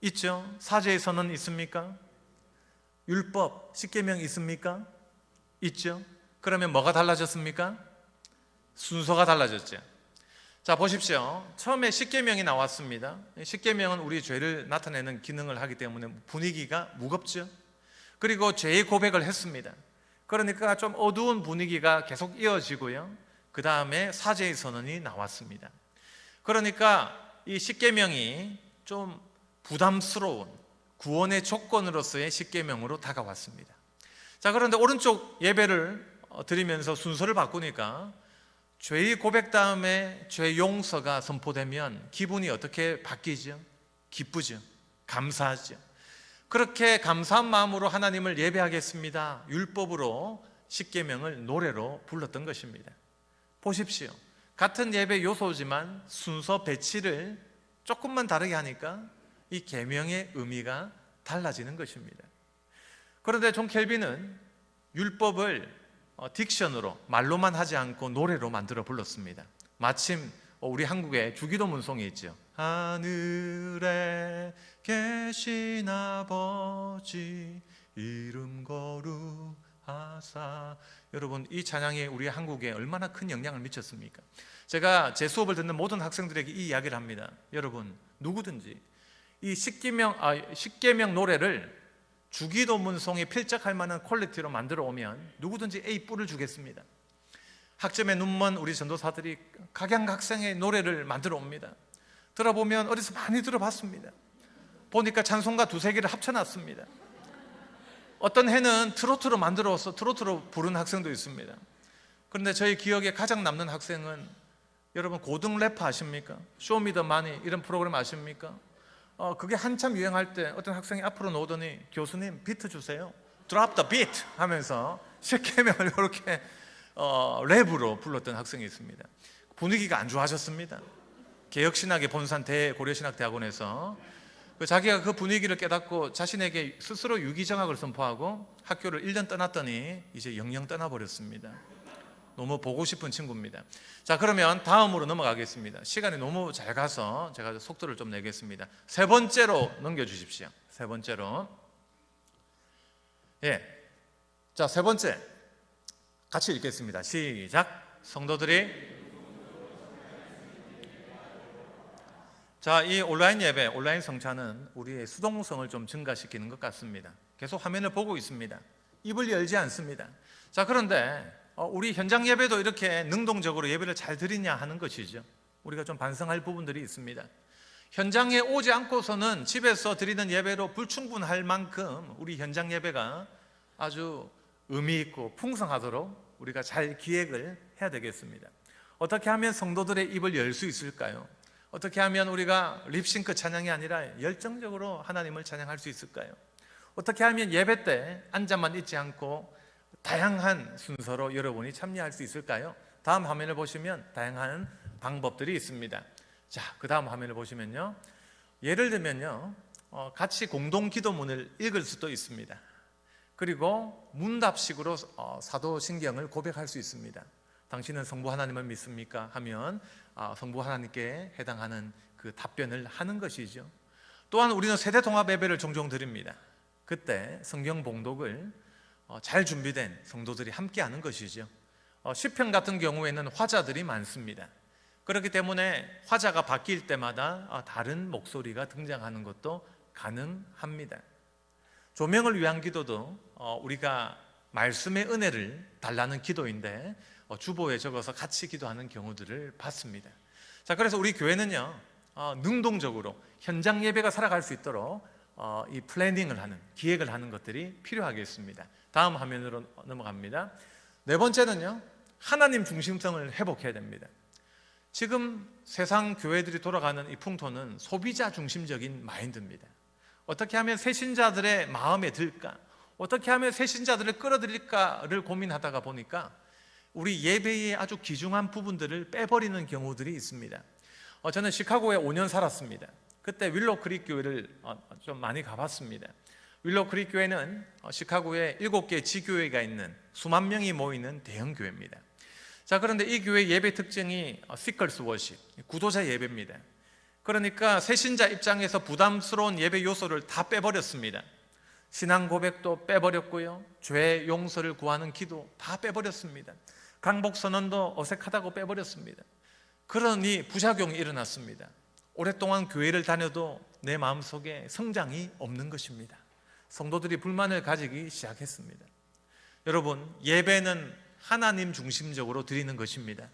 있죠. 사죄의 선언 있습니까? 율법, 십계명 있습니까? 있죠. 그러면 뭐가 달라졌습니까? 순서가 달라졌죠. 자, 보십시오. 처음에 십계명이 나왔습니다. 십계명은 우리 죄를 나타내는 기능을 하기 때문에 분위기가 무겁죠. 그리고 죄의 고백을 했습니다. 그러니까 좀 어두운 분위기가 계속 이어지고요. 그 다음에 사죄의 선언이 나왔습니다. 그러니까 이 십계명이 좀 부담스러운 구원의 조건으로서의 십계명으로 다가왔습니다. 자, 그런데 오른쪽 예배를 드리면서 순서를 바꾸니까 죄의 고백 다음에 죄 용서가 선포되면 기분이 어떻게 바뀌죠? 기쁘죠. 감사하죠. 그렇게 감사한 마음으로 하나님을 예배하겠습니다. 율법으로 십계명을 노래로 불렀던 것입니다. 보십시오. 같은 예배 요소지만 순서 배치를 조금만 다르게 하니까 이 계명의 의미가 달라지는 것입니다. 그런데 존 켈빈은 율법을 딕션으로 말로만 하지 않고 노래로 만들어 불렀습니다. 마침 우리 한국에 주기도 문송이 있죠. 하늘에 계신 아버지 이름 거룩하사. 여러분, 이 찬양이 우리 한국에 얼마나 큰 영향을 미쳤습니까? 제가 제 수업을 듣는 모든 학생들에게 이 이야기를 합니다. 여러분, 누구든지 이 십계명 노래를 주기도 문송에 필적할 만한 퀄리티로 만들어 오면 누구든지 A 뿔을 주겠습니다. 학점에 눈먼 우리 전도사들이 각양각색의 노래를 만들어 옵니다. 들어보면 어디서 많이 들어봤습니다. 보니까 찬송가 두세 개를 합쳐놨습니다. 어떤 해는 트로트로 만들어서 트로트로 부른 학생도 있습니다. 그런데 저희 기억에 가장 남는 학생은, 여러분 고등 래퍼 아십니까? 쇼미더마니 이런 프로그램 아십니까? 그게 한참 유행할 때 어떤 학생이 앞으로 나오더니 교수님 비트 주세요. Drop the beat 하면서 십계명을 이렇게 랩으로 불렀던 학생이 있습니다. 분위기가 안 좋아졌습니다. 개혁신학의 본산 대고려신학대학원에서 자기가 그 분위기를 깨닫고 자신에게 스스로 유기정학을 선포하고 학교를 1년 떠났더니 이제 영영 떠나버렸습니다. 너무 보고 싶은 친구입니다. 자, 그러면 다음으로 넘어가겠습니다. 시간이 너무 잘 가서 제가 속도를 좀 내겠습니다. 세 번째로 넘겨주십시오. 세 번째로. 자, 세 번째 같이 읽겠습니다. 시작. 성도들이 자, 이 온라인 예배, 온라인 성찬은 우리의 수동성을 좀 증가시키는 것 같습니다. 계속 화면을 보고 있습니다. 입을 열지 않습니다. 자, 그런데 우리 현장 예배도 이렇게 능동적으로 예배를 잘 드리냐 하는 것이죠. 우리가 좀 반성할 부분들이 있습니다. 현장에 오지 않고서는 집에서 드리는 예배로 불충분할 만큼 우리 현장 예배가 아주 의미 있고 풍성하도록 우리가 잘 기획을 해야 되겠습니다. 어떻게 하면 성도들의 입을 열 수 있을까요? 어떻게 하면 우리가 립싱크 찬양이 아니라 열정적으로 하나님을 찬양할 수 있을까요? 어떻게 하면 예배 때 앉아만 있지 않고 다양한 순서로 여러분이 참여할 수 있을까요? 다음 화면을 보시면 다양한 방법들이 있습니다. 자, 그 다음 화면을 보시면요, 예를 들면요, 같이 공동 기도문을 읽을 수도 있습니다. 그리고 문답식으로 사도신경을 고백할 수 있습니다. 당신은 성부 하나님을 믿습니까? 하면 성부 하나님께 해당하는 그 답변을 하는 것이죠. 또한 우리는 세대 통합 예배를 종종 드립니다. 그때 성경 봉독을 잘 준비된 성도들이 함께 하는 것이죠. 시편 같은 경우에는 화자들이 많습니다. 그렇기 때문에 화자가 바뀔 때마다 다른 목소리가 등장하는 것도 가능합니다. 조명을 위한 기도도 우리가 말씀의 은혜를 달라는 기도인데 주보에 적어서 같이 기도하는 경우들을 봤습니다. 자, 그래서 우리 교회는요, 능동적으로 현장 예배가 살아갈 수 있도록 이 플래닝을 하는, 기획을 하는 것들이 필요하겠습니다. 다음 화면으로 넘어갑니다. 네 번째는요, 하나님 중심성을 회복해야 됩니다. 지금 세상 교회들이 돌아가는 이 풍토는 소비자 중심적인 마인드입니다. 어떻게 하면 새신자들의 마음에 들까? 어떻게 하면 새신자들을 끌어들일까를 고민하다가 보니까 우리 예배의 아주 귀중한 부분들을 빼버리는 경우들이 있습니다. 저는 시카고에 5년 살았습니다. 그때 윌로우 크릭 교회를 좀 많이 가봤습니다. 윌로우 크릭 교회는 시카고에 7개 지교회가 있는 수만 명이 모이는 대형 교회입니다. 자, 그런데 이 교회 예배 특징이 시컬스 워십, 구도자 예배입니다. 그러니까 새신자 입장에서 부담스러운 예배 요소를 다 빼버렸습니다. 신앙 고백도 빼버렸고요, 죄 용서를 구하는 기도 다 빼버렸습니다. 강복 선언도 어색하다고 빼버렸습니다. 그러니 부작용이 일어났습니다. 오랫동안 교회를 다녀도 내 마음속에 성장이 없는 것입니다. 성도들이 불만을 가지기 시작했습니다. 여러분, 예배는 하나님 중심적으로 드리는 것입니다.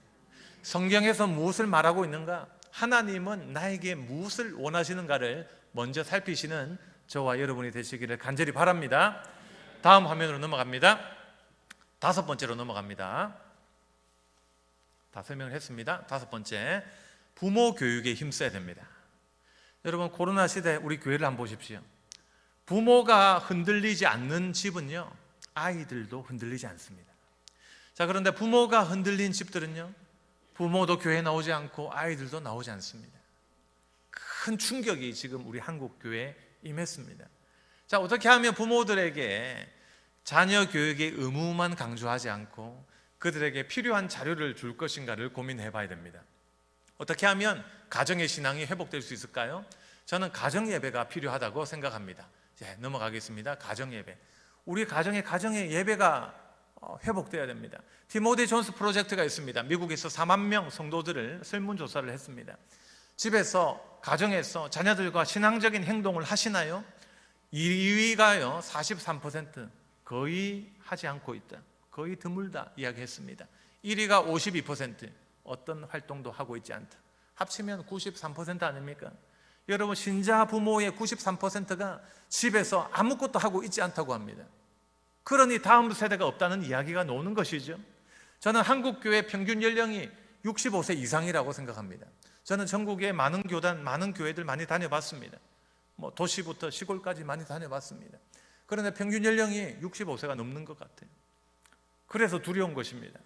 성경에서 무엇을 말하고 있는가? 하나님은 나에게 무엇을 원하시는가를 먼저 살피시는 저와 여러분이 되시기를 간절히 바랍니다. 다음 화면으로 넘어갑니다. 5번째로 넘어갑니다. 다 설명을 했습니다. 5번째, 부모 교육에 힘써야 됩니다. 여러분, 코로나 시대 우리 교회를 한번 보십시오. 부모가 흔들리지 않는 집은요, 아이들도 흔들리지 않습니다. 자, 그런데 부모가 흔들린 집들은요, 부모도 교회에 나오지 않고 아이들도 나오지 않습니다. 큰 충격이 지금 우리 한국 교회에 임했습니다. 자, 어떻게 하면 부모들에게 자녀 교육의 의무만 강조하지 않고 그들에게 필요한 자료를 줄 것인가를 고민해 봐야 됩니다. 어떻게 하면 가정의 신앙이 회복될 수 있을까요? 저는 가정 예배가 필요하다고 생각합니다. 넘어가겠습니다. 가정 예배. 우리 가정의 예배가 회복돼야 됩니다. 티모디 존스 프로젝트가 있습니다. 미국에서 4만 명 성도들을 설문조사를 했습니다. 집에서, 가정에서 자녀들과 신앙적인 행동을 하시나요? 2위가요 43%, 거의 하지 않고 있다, 거의 드물다 이야기했습니다. 1위가 52%, 어떤 활동도 하고 있지 않다. 합치면 93% 아닙니까? 여러분, 신자 부모의 93%가 집에서 아무것도 하고 있지 않다고 합니다. 그러니 다음 세대가 없다는 이야기가 나오는 것이죠. 저는 한국 교회 평균 연령이 65세 이상이라고 생각합니다. 저는 전국에 많은 교단, 많은 교회들 많이 다녀봤습니다. 도시부터 시골까지 많이 다녀봤습니다. 그런데 평균 연령이 65세가 넘는 것 같아요. 그래서 두려운 것입니다.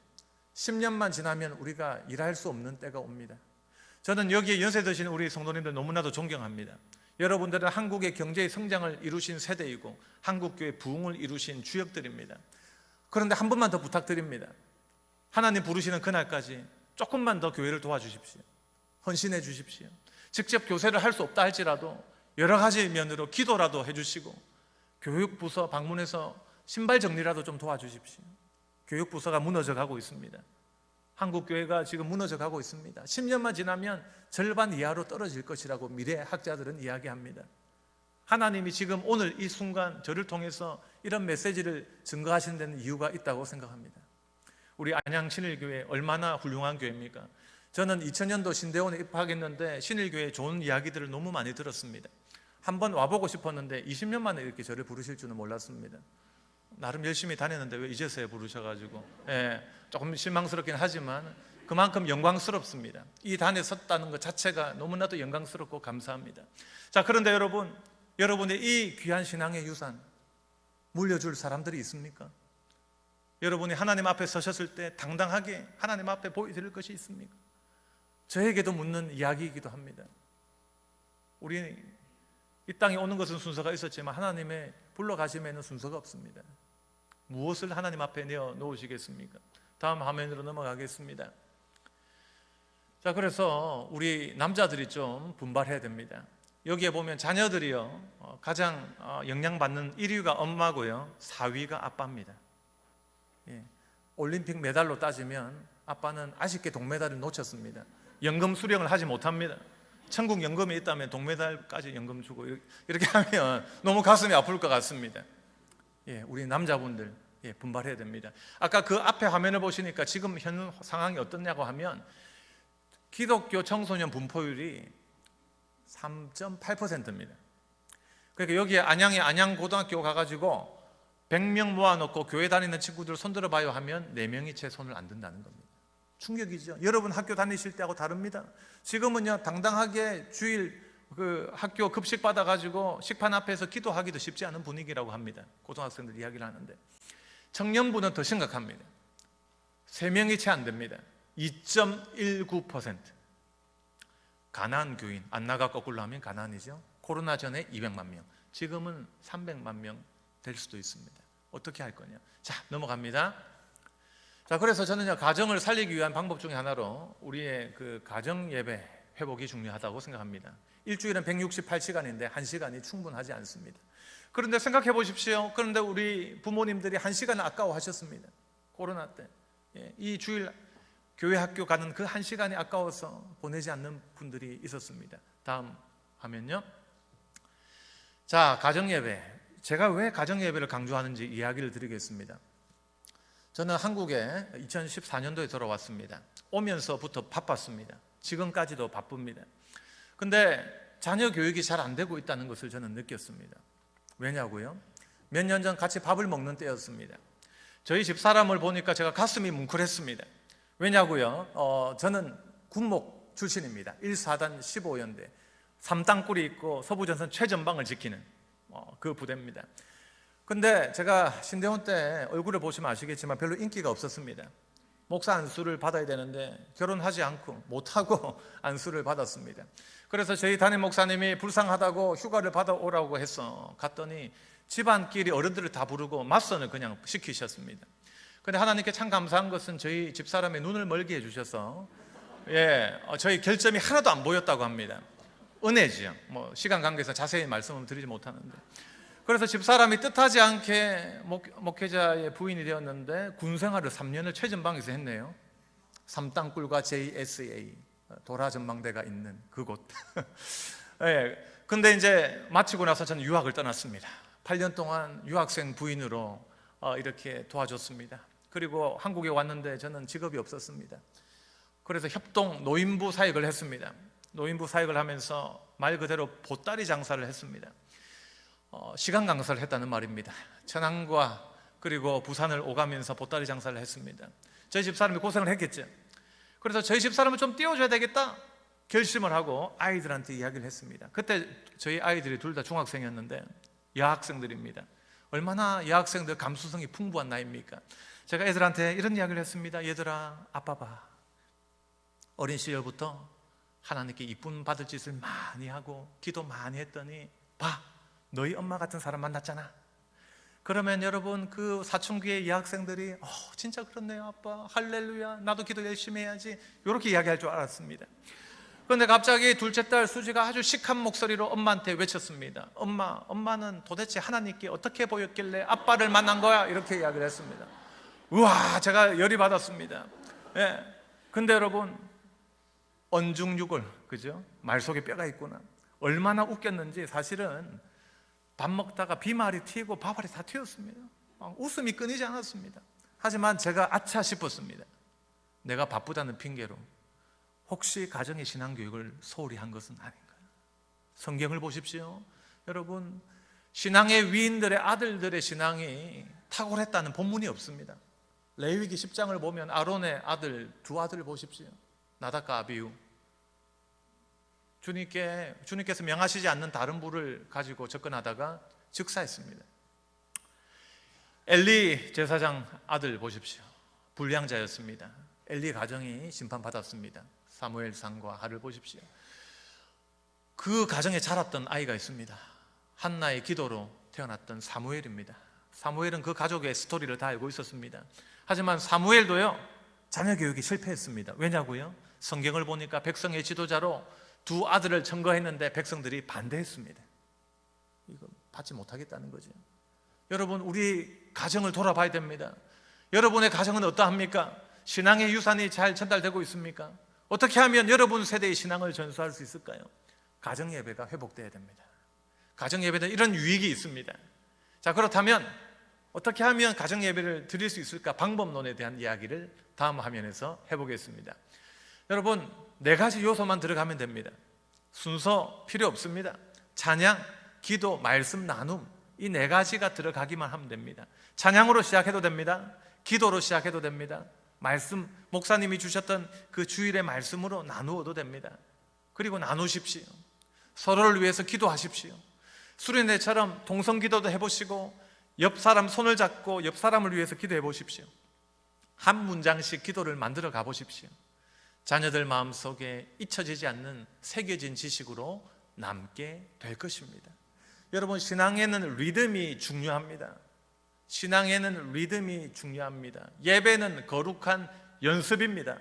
10년만 지나면 우리가 일할 수 없는 때가 옵니다. 저는 여기에 연세 드신 우리 성도님들 너무나도 존경합니다. 여러분들은 한국의 경제의 성장을 이루신 세대이고 한국교회 부흥을 이루신 주역들입니다. 그런데 한 번만 더 부탁드립니다. 하나님 부르시는 그날까지 조금만 더 교회를 도와주십시오. 헌신해 주십시오. 직접 교세를 할 수 없다 할지라도 여러 가지 면으로 기도라도 해주시고 교육부서 방문해서 신발 정리라도 좀 도와주십시오. 교육부서가 무너져 가고 있습니다. 한국교회가 지금 무너져 가고 있습니다. 10년만 지나면 절반 이하로 떨어질 것이라고 미래학자들은 이야기합니다. 하나님이 지금 오늘 이 순간 저를 통해서 이런 메시지를 증거하시는 데는 이유가 있다고 생각합니다. 우리 안양 신일교회 얼마나 훌륭한 교회입니까? 저는 2000년도 신대원에 입학했는데 신일교회 좋은 이야기들을 너무 많이 들었습니다. 한번 와보고 싶었는데 20년 만에 이렇게 저를 부르실 줄은 몰랐습니다. 나름 열심히 다녔는데 왜 이제서야 부르셔가지고 조금 실망스럽긴 하지만 그만큼 영광스럽습니다. 이 단에 섰다는 것 자체가 너무나도 영광스럽고 감사합니다. 자, 그런데 여러분의 이 귀한 신앙의 유산 물려줄 사람들이 있습니까? 여러분이 하나님 앞에 서셨을 때 당당하게 하나님 앞에 보여드릴 것이 있습니까? 저에게도 묻는 이야기이기도 합니다. 우리 이 땅에 오는 것은 순서가 있었지만 하나님의 불러가심에는 순서가 없습니다. 무엇을 하나님 앞에 내어놓으시겠습니까? 다음 화면으로 넘어가겠습니다. 자, 그래서 우리 남자들이 좀 분발해야 됩니다. 여기에 보면 자녀들이요 가장 영향받는 1위가 엄마고요 4위가 아빠입니다. 올림픽 메달로 따지면 아빠는 아쉽게 동메달을 놓쳤습니다. 연금 수령을 하지 못합니다. 천국 연금이 있다면 동메달까지 연금 주고 이렇게 하면 너무 가슴이 아플 것 같습니다. 우리 남자분들 분발해야 됩니다. 아까 그 앞에 화면을 보시니까 지금 현 상황이 어떻냐고 하면 기독교 청소년 분포율이 3.8%입니다. 그러니까 여기에 안양에 안양고등학교 가가지고 100명 모아놓고 교회 다니는 친구들 손들어 봐요 하면 4명이 채 손을 안 든다는 겁니다. 충격이죠. 여러분 학교 다니실 때하고 다릅니다. 지금은요 당당하게 주일 학교 급식 받아가지고 식판 앞에서 기도하기도 쉽지 않은 분위기라고 합니다. 고등학생들 이야기를 하는데 청년부는 더 심각합니다. 3명이 채 안 됩니다. 2.19%. 가난 교인, 안 나가 거꾸로 하면 가난이죠. 코로나 전에 200만 명, 지금은 300만 명 될 수도 있습니다. 어떻게 할 거냐? 자, 넘어갑니다. 자, 그래서 저는요, 가정을 살리기 위한 방법 중에 하나로 우리의 그 가정 예배 회복이 중요하다고 생각합니다. 일주일은 168시간인데 1시간이 충분하지 않습니다. 그런데 생각해 보십시오. 그런데 우리 부모님들이 1시간을 아까워하셨습니다. 코로나 때. 이 주일 교회 학교 가는 그 1시간이 아까워서 보내지 않는 분들이 있었습니다. 다음 화면요. 자, 가정예배. 제가 왜 가정예배를 강조하는지 이야기를 드리겠습니다. 저는 한국에 2014년도에 돌아왔습니다. 오면서부터 바빴습니다. 지금까지도 바쁩니다. 근데 자녀 교육이 잘 안 되고 있다는 것을 저는 느꼈습니다. 왜냐고요? 몇 년 전 같이 밥을 먹는 때였습니다. 저희 집사람을 보니까 제가 가슴이 뭉클했습니다. 왜냐고요? 저는 군목 출신입니다. 1사단 15연대 3땅굴이 있고 서부전선 최전방을 지키는 그 부대입니다. 근데 제가 신대원 때 얼굴을 보시면 아시겠지만 별로 인기가 없었습니다. 목사 안수를 받아야 되는데 결혼하지 않고 못하고 안수를 받았습니다. 그래서 저희 담임 목사님이 불쌍하다고 휴가를 받아오라고 해서 갔더니 집안끼리 어른들을 다 부르고 맞선을 그냥 시키셨습니다. 근데 하나님께 참 감사한 것은 저희 집사람의 눈을 멀게 해주셔서 저희 결점이 하나도 안 보였다고 합니다. 은혜지요. 시간 관계에서 자세히 말씀을 드리지 못하는데, 그래서 집사람이 뜻하지 않게 목회자의 부인이 되었는데 군생활을 3년을 최전방에서 했네요. 삼땅굴과 JSA 도라전망대가 있는 그곳. 근데 이제 마치고 나서 저는 유학을 떠났습니다. 8년 동안 유학생 부인으로 이렇게 도와줬습니다. 그리고 한국에 왔는데 저는 직업이 없었습니다. 그래서 협동 노인부 사역을 했습니다. 노인부 사역을 하면서 말 그대로 보따리 장사를 했습니다. 시간 강사를 했다는 말입니다. 천안과 그리고 부산을 오가면서 보따리 장사를 했습니다. 저희 집사람이 고생을 했겠죠. 그래서 저희 집사람을 좀 띄워줘야 되겠다 결심을 하고 아이들한테 이야기를 했습니다. 그때 저희 아이들이 둘 다 중학생이었는데 여학생들입니다. 얼마나 여학생들 감수성이 풍부한 나이입니까? 제가 애들한테 이런 이야기를 했습니다. 얘들아, 아빠 봐. 어린 시절부터 하나님께 이쁨 받을 짓을 많이 하고 기도 많이 했더니 봐, 너희 엄마 같은 사람 만났잖아. 그러면 여러분 그 사춘기의 여학생들이 진짜 그렇네요 아빠, 할렐루야, 나도 기도 열심히 해야지, 이렇게 이야기할 줄 알았습니다. 그런데 갑자기 둘째 딸 수지가 아주 시크한 목소리로 엄마한테 외쳤습니다. 엄마는 도대체 하나님께 어떻게 보였길래 아빠를 만난 거야? 이렇게 이야기를 했습니다. 우와, 제가 열이 받았습니다. 근데 여러분, 언중육을, 그죠? 말 속에 뼈가 있구나. 얼마나 웃겼는지 사실은 밥 먹다가 비말이 튀고 밥알이 다 튀었습니다. 웃음이 끊이지 않았습니다. 하지만 제가 아차 싶었습니다. 내가 바쁘다는 핑계로 혹시 가정의 신앙교육을 소홀히 한 것은 아닌가요? 성경을 보십시오. 여러분, 신앙의 위인들의 아들들의 신앙이 탁월했다는 본문이 없습니다. 레위기 10장을 보면 아론의 아들 두 아들을 보십시오. 나답과 아비후. 주님께서 명하시지 않는 다른 부를 가지고 접근하다가 즉사했습니다. 엘리 제사장 아들 보십시오. 불량자였습니다. 엘리 가정이 심판받았습니다. 사무엘상과 하를 보십시오. 그 가정에 자랐던 아이가 있습니다. 한나의 기도로 태어났던 사무엘입니다. 사무엘은 그 가족의 스토리를 다 알고 있었습니다. 하지만 사무엘도요, 자녀 교육이 실패했습니다. 왜냐고요? 성경을 보니까 백성의 지도자로 두 아들을 청거했는데 백성들이 반대했습니다. 이거 받지 못하겠다는 거죠. 여러분, 우리 가정을 돌아봐야 됩니다. 여러분의 가정은 어떠합니까? 신앙의 유산이 잘 전달되고 있습니까? 어떻게 하면 여러분 세대의 신앙을 전수할 수 있을까요? 가정 예배가 회복돼야 됩니다. 가정 예배는 이런 유익이 있습니다. 자, 그렇다면 어떻게 하면 가정 예배를 드릴 수 있을까? 방법론에 대한 이야기를 다음 화면에서 해보겠습니다. 여러분, 4가지 요소만 들어가면 됩니다. 순서 필요 없습니다. 찬양, 기도, 말씀, 나눔, 이 4가지가 들어가기만 하면 됩니다. 찬양으로 시작해도 됩니다. 기도로 시작해도 됩니다. 말씀, 목사님이 주셨던 그 주일의 말씀으로 나누어도 됩니다. 그리고 나누십시오. 서로를 위해서 기도하십시오. 수련회처럼 동성기도도 해보시고 옆 사람 손을 잡고 옆 사람을 위해서 기도해 보십시오. 한 문장씩 기도를 만들어 가보십시오. 자녀들 마음속에 잊혀지지 않는 새겨진 지식으로 남게 될 것입니다. 여러분, 신앙에는 리듬이 중요합니다. 신앙에는 리듬이 중요합니다. 예배는 거룩한 연습입니다.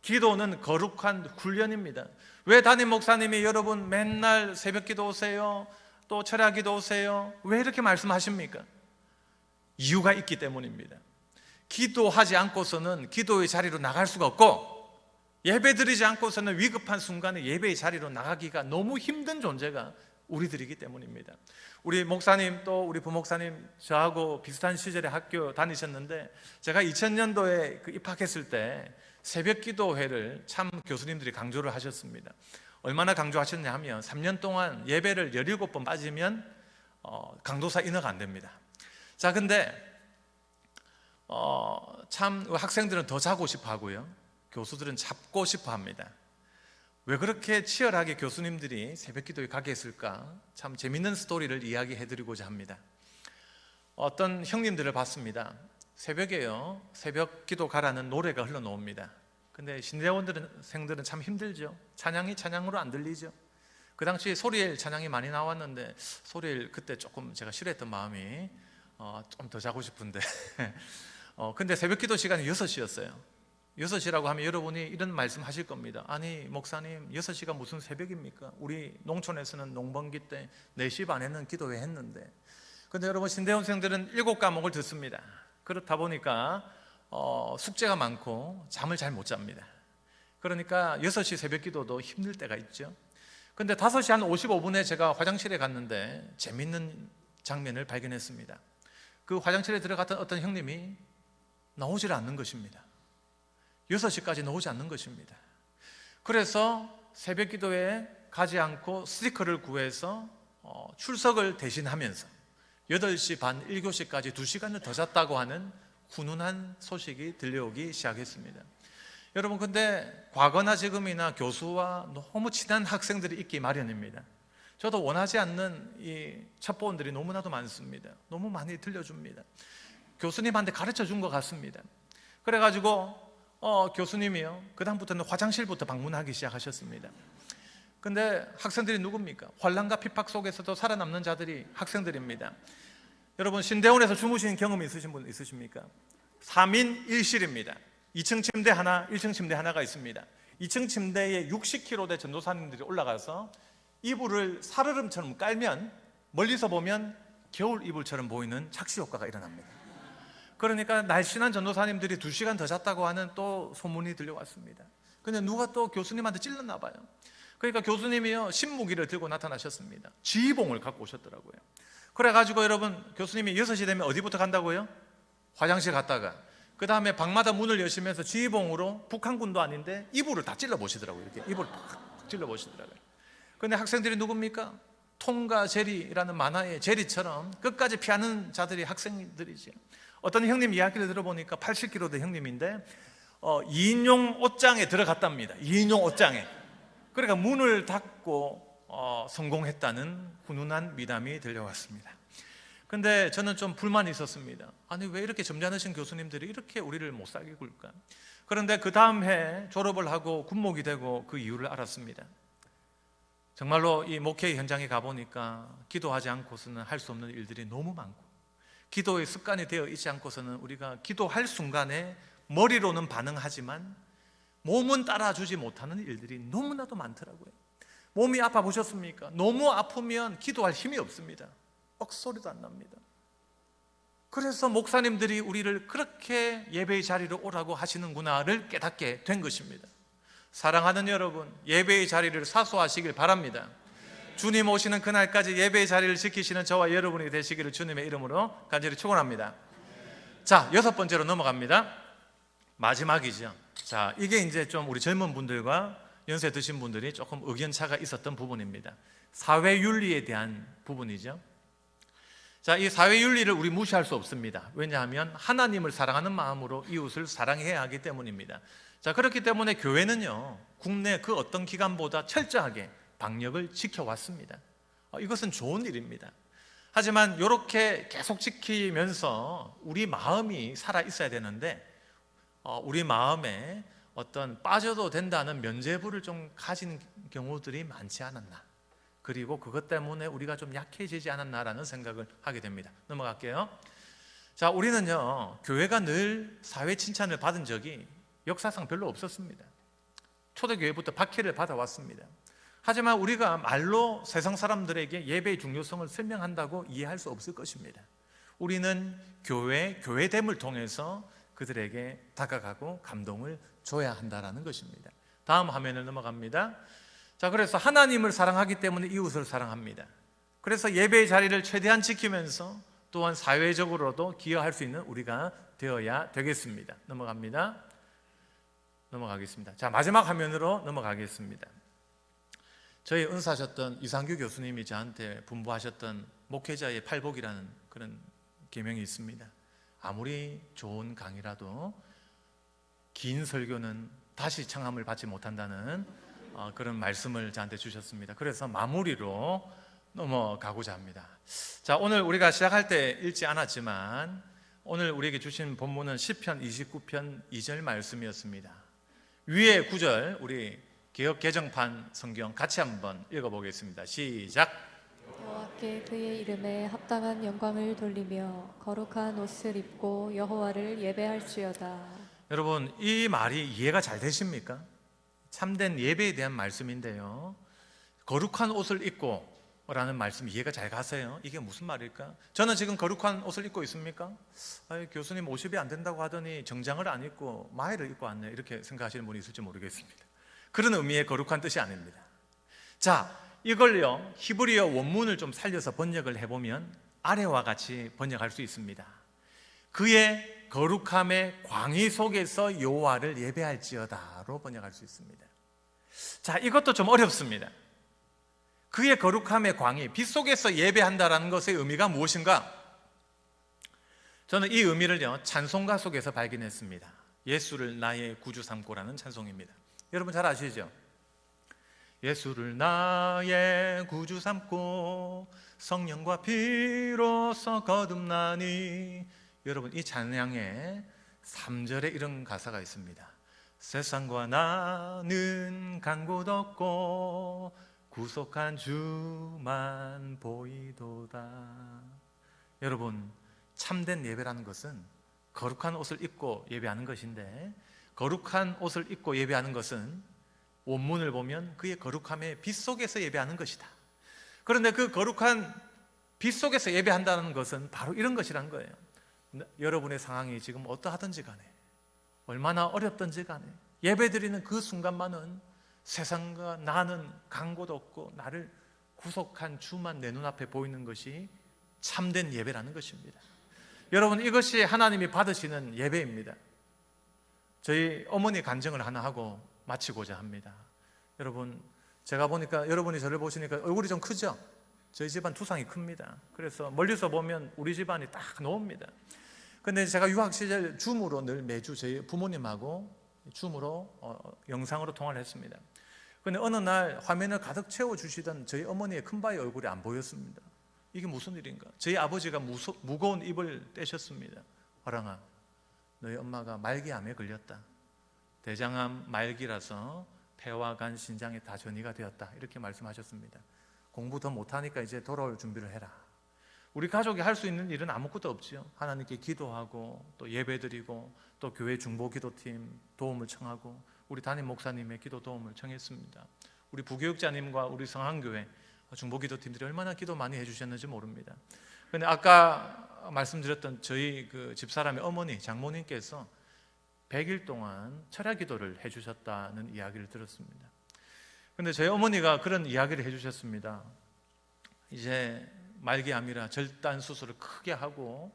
기도는 거룩한 훈련입니다. 왜 담임 목사님이 여러분 맨날 새벽 기도 오세요, 또 철야 기도 오세요, 왜 이렇게 말씀하십니까? 이유가 있기 때문입니다. 기도하지 않고서는 기도의 자리로 나갈 수가 없고, 예배 드리지 않고서는 위급한 순간에 예배의 자리로 나가기가 너무 힘든 존재가 우리들이기 때문입니다. 우리 목사님, 또 우리 부목사님, 저하고 비슷한 시절에 학교 다니셨는데, 제가 2000년도에 입학했을 때 새벽 기도회를 참 교수님들이 강조를 하셨습니다. 얼마나 강조하셨냐 하면 3년 동안 예배를 17번 빠지면 강도사 인허가 안 됩니다. 자, 근데 참 학생들은 더 자고 싶어 하고요, 교수들은 잡고 싶어 합니다. 왜 그렇게 치열하게 교수님들이 새벽 기도에 가게 했을까? 참 재밌는 스토리를 이야기해 드리고자 합니다. 어떤 형님들을 봤습니다. 새벽에요, 새벽 기도 가라는 노래가 흘러나옵니다. 근데 신대원생들은 참 힘들죠. 찬양이 찬양으로 안 들리죠. 그 당시에 소리엘 찬양이 많이 나왔는데, 소리엘 그때 조금 제가 싫어했던 마음이 좀 더 자고 싶은데 근데 새벽 기도 시간이 6시였어요 6시라고 하면 여러분이 이런 말씀 하실 겁니다. 아니 목사님, 6시가 무슨 새벽입니까? 우리 농촌에서는 농번기 때 4시 반에는 기도회 했는데. 근데 여러분, 신대원생들은 7과목을 듣습니다. 그렇다 보니까 숙제가 많고 잠을 잘 못 잡니다. 그러니까 6시 새벽 기도도 힘들 때가 있죠. 근데 5시 한 55분에 제가 화장실에 갔는데 재밌는 장면을 발견했습니다. 그 화장실에 들어갔던 어떤 형님이 나오질 않는 것입니다. 6시까지 나오지 않는 것입니다. 그래서 새벽 기도에 가지 않고 스티커를 구해서 출석을 대신하면서 8시 반 1교시까지 2시간을 더 잤다고 하는 훈훈한 소식이 들려오기 시작했습니다. 여러분, 근데 과거나 지금이나 교수와 너무 친한 학생들이 있기 마련입니다. 저도 원하지 않는 이 첩보원들이 너무나도 많습니다. 너무 많이 들려줍니다. 교수님한테 가르쳐 준 것 같습니다. 그래가지고 교수님이요, 그 다음부터는 화장실부터 방문하기 시작하셨습니다. 근데 학생들이 누굽니까? 환난과 핍박 속에서도 살아남는 자들이 학생들입니다. 여러분, 신대원에서 주무신 경험이 있으신 분 있으십니까? 3인 1실입니다 2층 침대 하나, 1층 침대 하나가 있습니다. 2층 침대에 60kg대 전도사님들이 올라가서 이불을 살얼음처럼 깔면 멀리서 보면 겨울 이불처럼 보이는 착시 효과가 일어납니다. 그러니까 날씬한 전도사님들이 2시간 더 잤다고 하는 또 소문이 들려왔습니다. 근데 누가 또 교수님한테 찔렀나 봐요. 그러니까 교수님이요, 신무기를 들고 나타나셨습니다. 지휘봉을 갖고 오셨더라고요. 그래가지고 여러분, 교수님이 6시 되면 어디부터 간다고요? 화장실 갔다가 그 다음에 방마다 문을 여시면서 지휘봉으로, 북한군도 아닌데 이불을 다 찔러보시더라고요. 이렇게 이불을 팍 찔러보시더라고요. 근데 학생들이 누굽니까? 톰과 제리라는 만화의 제리처럼 끝까지 피하는 자들이 학생들이죠. 어떤 형님 이야기를 들어보니까 80kg 된 형님인데 2인용 옷장에 들어갔답니다. 2인용 옷장에. 그러니까 문을 닫고 성공했다는 훈훈한 미담이 들려왔습니다. 근데 저는 좀 불만이 있었습니다. 아니, 왜 이렇게 점잖으신 교수님들이 이렇게 우리를 못 살게 굴까? 그런데 그 다음 해 졸업을 하고 군목이 되고 그 이유를 알았습니다. 정말로 이 목회 현장에 가보니까 기도하지 않고서는 할 수 없는 일들이 너무 많고, 기도의 습관이 되어 있지 않고서는 우리가 기도할 순간에 머리로는 반응하지만 몸은 따라주지 못하는 일들이 너무나도 많더라고요. 몸이 아파 보셨습니까? 너무 아프면 기도할 힘이 없습니다. 억소리도 안 납니다. 그래서 목사님들이 우리를 그렇게 예배의 자리로 오라고 하시는구나를 깨닫게 된 것입니다. 사랑하는 여러분, 예배의 자리를 사수하시길 바랍니다. 주님 오시는 그날까지 예배의 자리를 지키시는 저와 여러분이 되시기를 주님의 이름으로 간절히 축원합니다. 자, 6번째로 넘어갑니다. 마지막이죠. 자, 이게 이제 좀 우리 젊은 분들과 연세 드신 분들이 조금 의견차가 있었던 부분입니다. 사회윤리에 대한 부분이죠. 자, 이 사회윤리를 우리 무시할 수 없습니다. 왜냐하면 하나님을 사랑하는 마음으로 이웃을 사랑해야 하기 때문입니다. 자, 그렇기 때문에 교회는요, 국내 그 어떤 기관보다 철저하게 방역을 지켜왔습니다. 이것은 좋은 일입니다. 하지만 이렇게 계속 지키면서 우리 마음이 살아 있어야 되는데 우리 마음에 어떤 빠져도 된다는 면죄부를 좀 가진 경우들이 많지 않았나, 그리고 그것 때문에 우리가 좀 약해지지 않았나라는 생각을 하게 됩니다. 넘어갈게요. 자, 우리는요, 교회가 늘 사회 칭찬을 받은 적이 역사상 별로 없었습니다. 초대교회부터 박해를 받아왔습니다. 하지만 우리가 말로 세상 사람들에게 예배의 중요성을 설명한다고 이해할 수 없을 것입니다. 우리는 교회됨을 통해서 그들에게 다가가고 감동을 줘야 한다는 것입니다. 다음 화면을 넘어갑니다. 자, 그래서 하나님을 사랑하기 때문에 이웃을 사랑합니다. 그래서 예배의 자리를 최대한 지키면서 또한 사회적으로도 기여할 수 있는 우리가 되어야 되겠습니다. 넘어가겠습니다. 자, 마지막 화면으로 넘어가겠습니다. 저희 은사하셨던 이상규 교수님이 저한테 분부하셨던 목회자의 팔복이라는 그런 계명이 있습니다. 아무리 좋은 강의라도 긴 설교는 다시 청함을 받지 못한다는 그런 말씀을 저한테 주셨습니다. 그래서 마무리로 넘어가고자 합니다. 자, 오늘 우리가 시작할 때 읽지 않았지만 오늘 우리에게 주신 본문은 시편 29편 2절 말씀이었습니다. 위의 구절 우리 개역 개정판 성경 같이 한번 읽어보겠습니다. 시작. 여호와께 그의 이름에 합당한 영광을 돌리며 거룩한 옷을 입고 여호와를 예배할지어다. 여러분, 이 말이 이해가 잘 되십니까? 참된 예배에 대한 말씀인데요, 거룩한 옷을 입고 라는 말씀 이해가 잘 가세요? 이게 무슨 말일까? 저는 지금 거룩한 옷을 입고 있습니까? 교수님 50이 안 된다고 하더니 정장을 안 입고 마이를 입고 왔네, 이렇게 생각하시는 분이 있을지 모르겠습니다. 그런 의미의 거룩한 뜻이 아닙니다. 자, 이걸요 히브리어 원문을 좀 살려서 번역을 해보면 아래와 같이 번역할 수 있습니다. 그의 거룩함의 광의 속에서 여호와를 예배할지어다로 번역할 수 있습니다. 자, 이것도 좀 어렵습니다. 그의 거룩함의 광이, 빛 속에서 예배한다라는 것의 의미가 무엇인가? 저는 이 의미를요 찬송가 속에서 발견했습니다. 예수를 나의 구주 삼고라는 찬송입니다. 여러분 잘 아시죠? 예수를 나의 구주 삼고 성령과 피로써 거듭나니. 여러분, 이 찬양에 3절에 이런 가사가 있습니다. 세상과 나는 간 곳 없고 구속한 주만 보이도다. 여러분, 참된 예배라는 것은 거룩한 옷을 입고 예배하는 것인데, 거룩한 옷을 입고 예배하는 것은 원문을 보면 그의 거룩함의 빛 속에서 예배하는 것이다. 그런데 그 거룩한 빛 속에서 예배한다는 것은 바로 이런 것이란 거예요. 여러분의 상황이 지금 어떠하든지 간에, 얼마나 어렵든지 간에 예배드리는 그 순간만은 세상과 나는 간 곳 없고 나를 구속한 주만 내 눈앞에 보이는 것이 참된 예배라는 것입니다. 여러분, 이것이 하나님이 받으시는 예배입니다. 저희 어머니 간증을 하나 하고 마치고자 합니다. 여러분, 제가 보니까 여러분이 저를 보시니까 얼굴이 좀 크죠? 저희 집안 두상이 큽니다. 그래서 멀리서 보면 우리 집안이 딱 나옵니다. 근데 제가 유학 시절 줌으로 늘 매주 저희 부모님하고 줌으로 영상으로 통화를 했습니다. 근데 어느 날 화면을 가득 채워주시던 저희 어머니의 큰바위 얼굴이 안 보였습니다. 이게 무슨 일인가? 저희 아버지가 무거운 입을 떼셨습니다. 화랑아, 너희 엄마가 말기암에 걸렸다. 대장암 말기라서 폐와 간, 신장에 다 전이가 되었다. 이렇게 말씀하셨습니다. 공부 더 못하니까 이제 돌아올 준비를 해라. 우리 가족이 할 수 있는 일은 아무것도 없지요. 하나님께 기도하고 또 예배드리고 또 교회 중보기도팀 도움을 청하고 우리 담임 목사님의 기도 도움을 청했습니다. 우리 부교육자님과 우리 성한교회 중보기도팀들이 얼마나 기도 많이 해주셨는지 모릅니다. 그런데 아까 말씀드렸던 저희 그 집사람의 어머니, 장모님께서 100일 동안 철야 기도를 해주셨다는 이야기를 들었습니다. 그런데 저희 어머니가 그런 이야기를 해주셨습니다. 이제 말기암이라 절단 수술을 크게 하고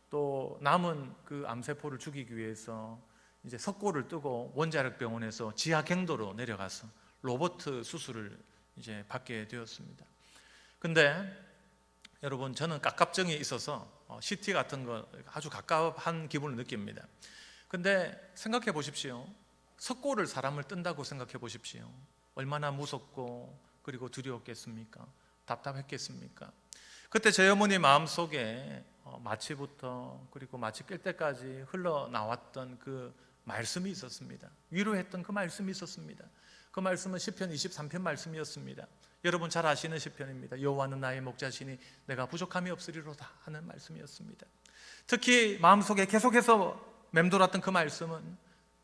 또 남은 그 암세포를 죽이기 위해서 이제 석고를 뜨고 원자력병원에서 지하경도로 내려가서 로봇 수술을 이제 받게 되었습니다. 근데 여러분, 저는 갑갑증이 있어서 CT 같은 거 아주 갑갑한 기분을 느낍니다. 근데 생각해 보십시오. 석고를 사람을 뜬다고 생각해 보십시오. 얼마나 무섭고 그리고 두려웠겠습니까? 답답했겠습니까? 그때 제 어머니 마음속에 마취부터 그리고 마취 낄 때까지 흘러나왔던 그 말씀이 있었습니다. 위로했던 그 말씀이 있었습니다. 그 말씀은 시편 23편 말씀이었습니다. 여러분 잘 아시는 시편입니다. 여호와는 나의 목자시니 내가 부족함이 없으리로다 하는 말씀이었습니다. 특히 마음속에 계속해서 맴돌았던 그 말씀은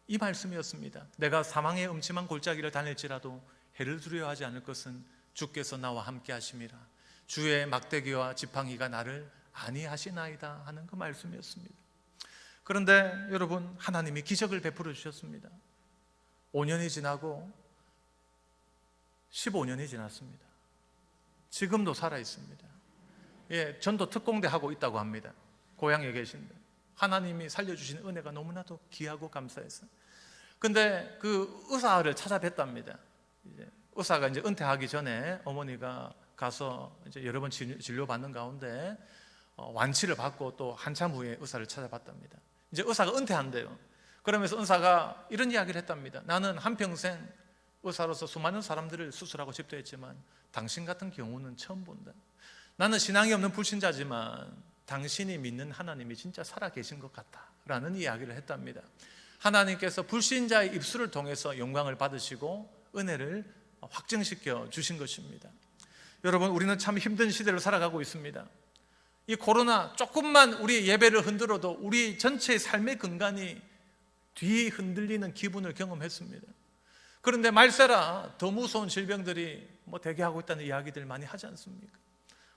이 말씀이었습니다. 내가 사망의 음침한 골짜기를 다닐지라도 해를 두려워하지 않을 것은 주께서 나와 함께 하심이라. 주의 막대기와 지팡이가 나를 안위하시나이다 하는 그 말씀이었습니다. 그런데 여러분, 하나님이 기적을 베풀어 주셨습니다. 5년이 지나고 15년이 지났습니다. 지금도 살아 있습니다. 예, 전도 특공대 하고 있다고 합니다. 고향에 계신데 하나님이 살려주신 은혜가 너무나도 귀하고 감사해서. 근데 그 의사를 찾아뵀답니다. 의사가 이제 은퇴하기 전에 어머니가 가서 이제 여러 번 진료받는 가운데 완치를 받고 또 한참 후에 의사를 찾아봤답니다. 이제 의사가 은퇴한대요. 그러면서 의사가 이런 이야기를 했답니다. 나는 한평생 의사로서 수많은 사람들을 수술하고 집도했지만 당신 같은 경우는 처음 본다. 나는 신앙이 없는 불신자지만 당신이 믿는 하나님이 진짜 살아계신 것 같다라는 이야기를 했답니다. 하나님께서 불신자의 입술을 통해서 영광을 받으시고 은혜를 확증시켜 주신 것입니다. 여러분, 우리는 참 힘든 시대를 살아가고 있습니다. 이 코로나 조금만 우리 예배를 흔들어도 우리 전체의 삶의 근간이 뒤 흔들리는 기분을 경험했습니다. 그런데 말세라 더 무서운 질병들이 대개하고 있다는 이야기들 많이 하지 않습니까?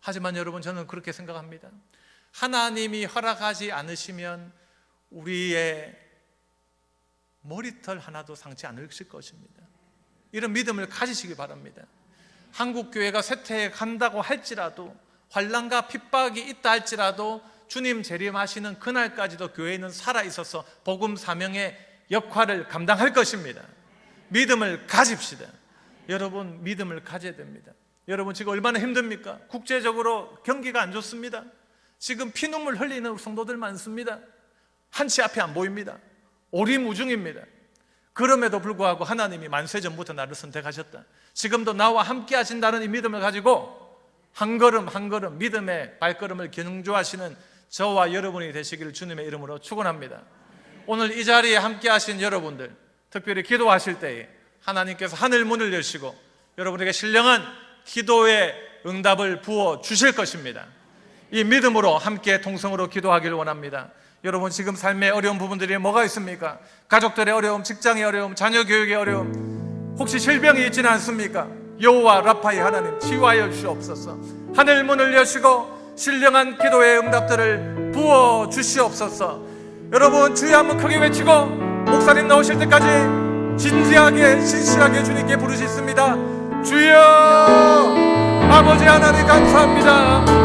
하지만 여러분, 저는 그렇게 생각합니다. 하나님이 허락하지 않으시면 우리의 머리털 하나도 상치 않으실 것입니다. 이런 믿음을 가지시기 바랍니다. 한국교회가 쇠퇴해 간다고 할지라도, 환난과 핍박이 있다 할지라도 주님 재림하시는 그날까지도 교회는 살아있어서 복음 사명의 역할을 감당할 것입니다. 믿음을 가집시다. 여러분, 믿음을 가져야 됩니다. 여러분, 지금 얼마나 힘듭니까? 국제적으로 경기가 안 좋습니다. 지금 피눈물 흘리는 성도들 많습니다. 한치 앞이 안 보입니다. 오리무중입니다. 그럼에도 불구하고 하나님이 만세전부터 나를 선택하셨다. 지금도 나와 함께 하신다는 이 믿음을 가지고 한 걸음 한 걸음 믿음의 발걸음을 경주하시는 저와 여러분이 되시기를 주님의 이름으로 축원합니다. 오늘 이 자리에 함께 하신 여러분들, 특별히 기도하실 때에 하나님께서 하늘 문을 여시고 여러분에게 신령한 기도의 응답을 부어 주실 것입니다. 이 믿음으로 함께 통성으로 기도하기를 원합니다. 여러분, 지금 삶의 어려운 부분들이 뭐가 있습니까? 가족들의 어려움, 직장의 어려움, 자녀 교육의 어려움, 혹시 질병이 있지는 않습니까? 여호와 라파의 하나님, 치유하여 주시옵소서. 하늘 문을 여시고 신령한 기도의 응답들을 부어 주시옵소서. 여러분, 주여 한번 크게 외치고 목사님 나오실 때까지 진지하게 신실하게 주님께 부르짖습니다. 주여, 아버지 하나님 감사합니다.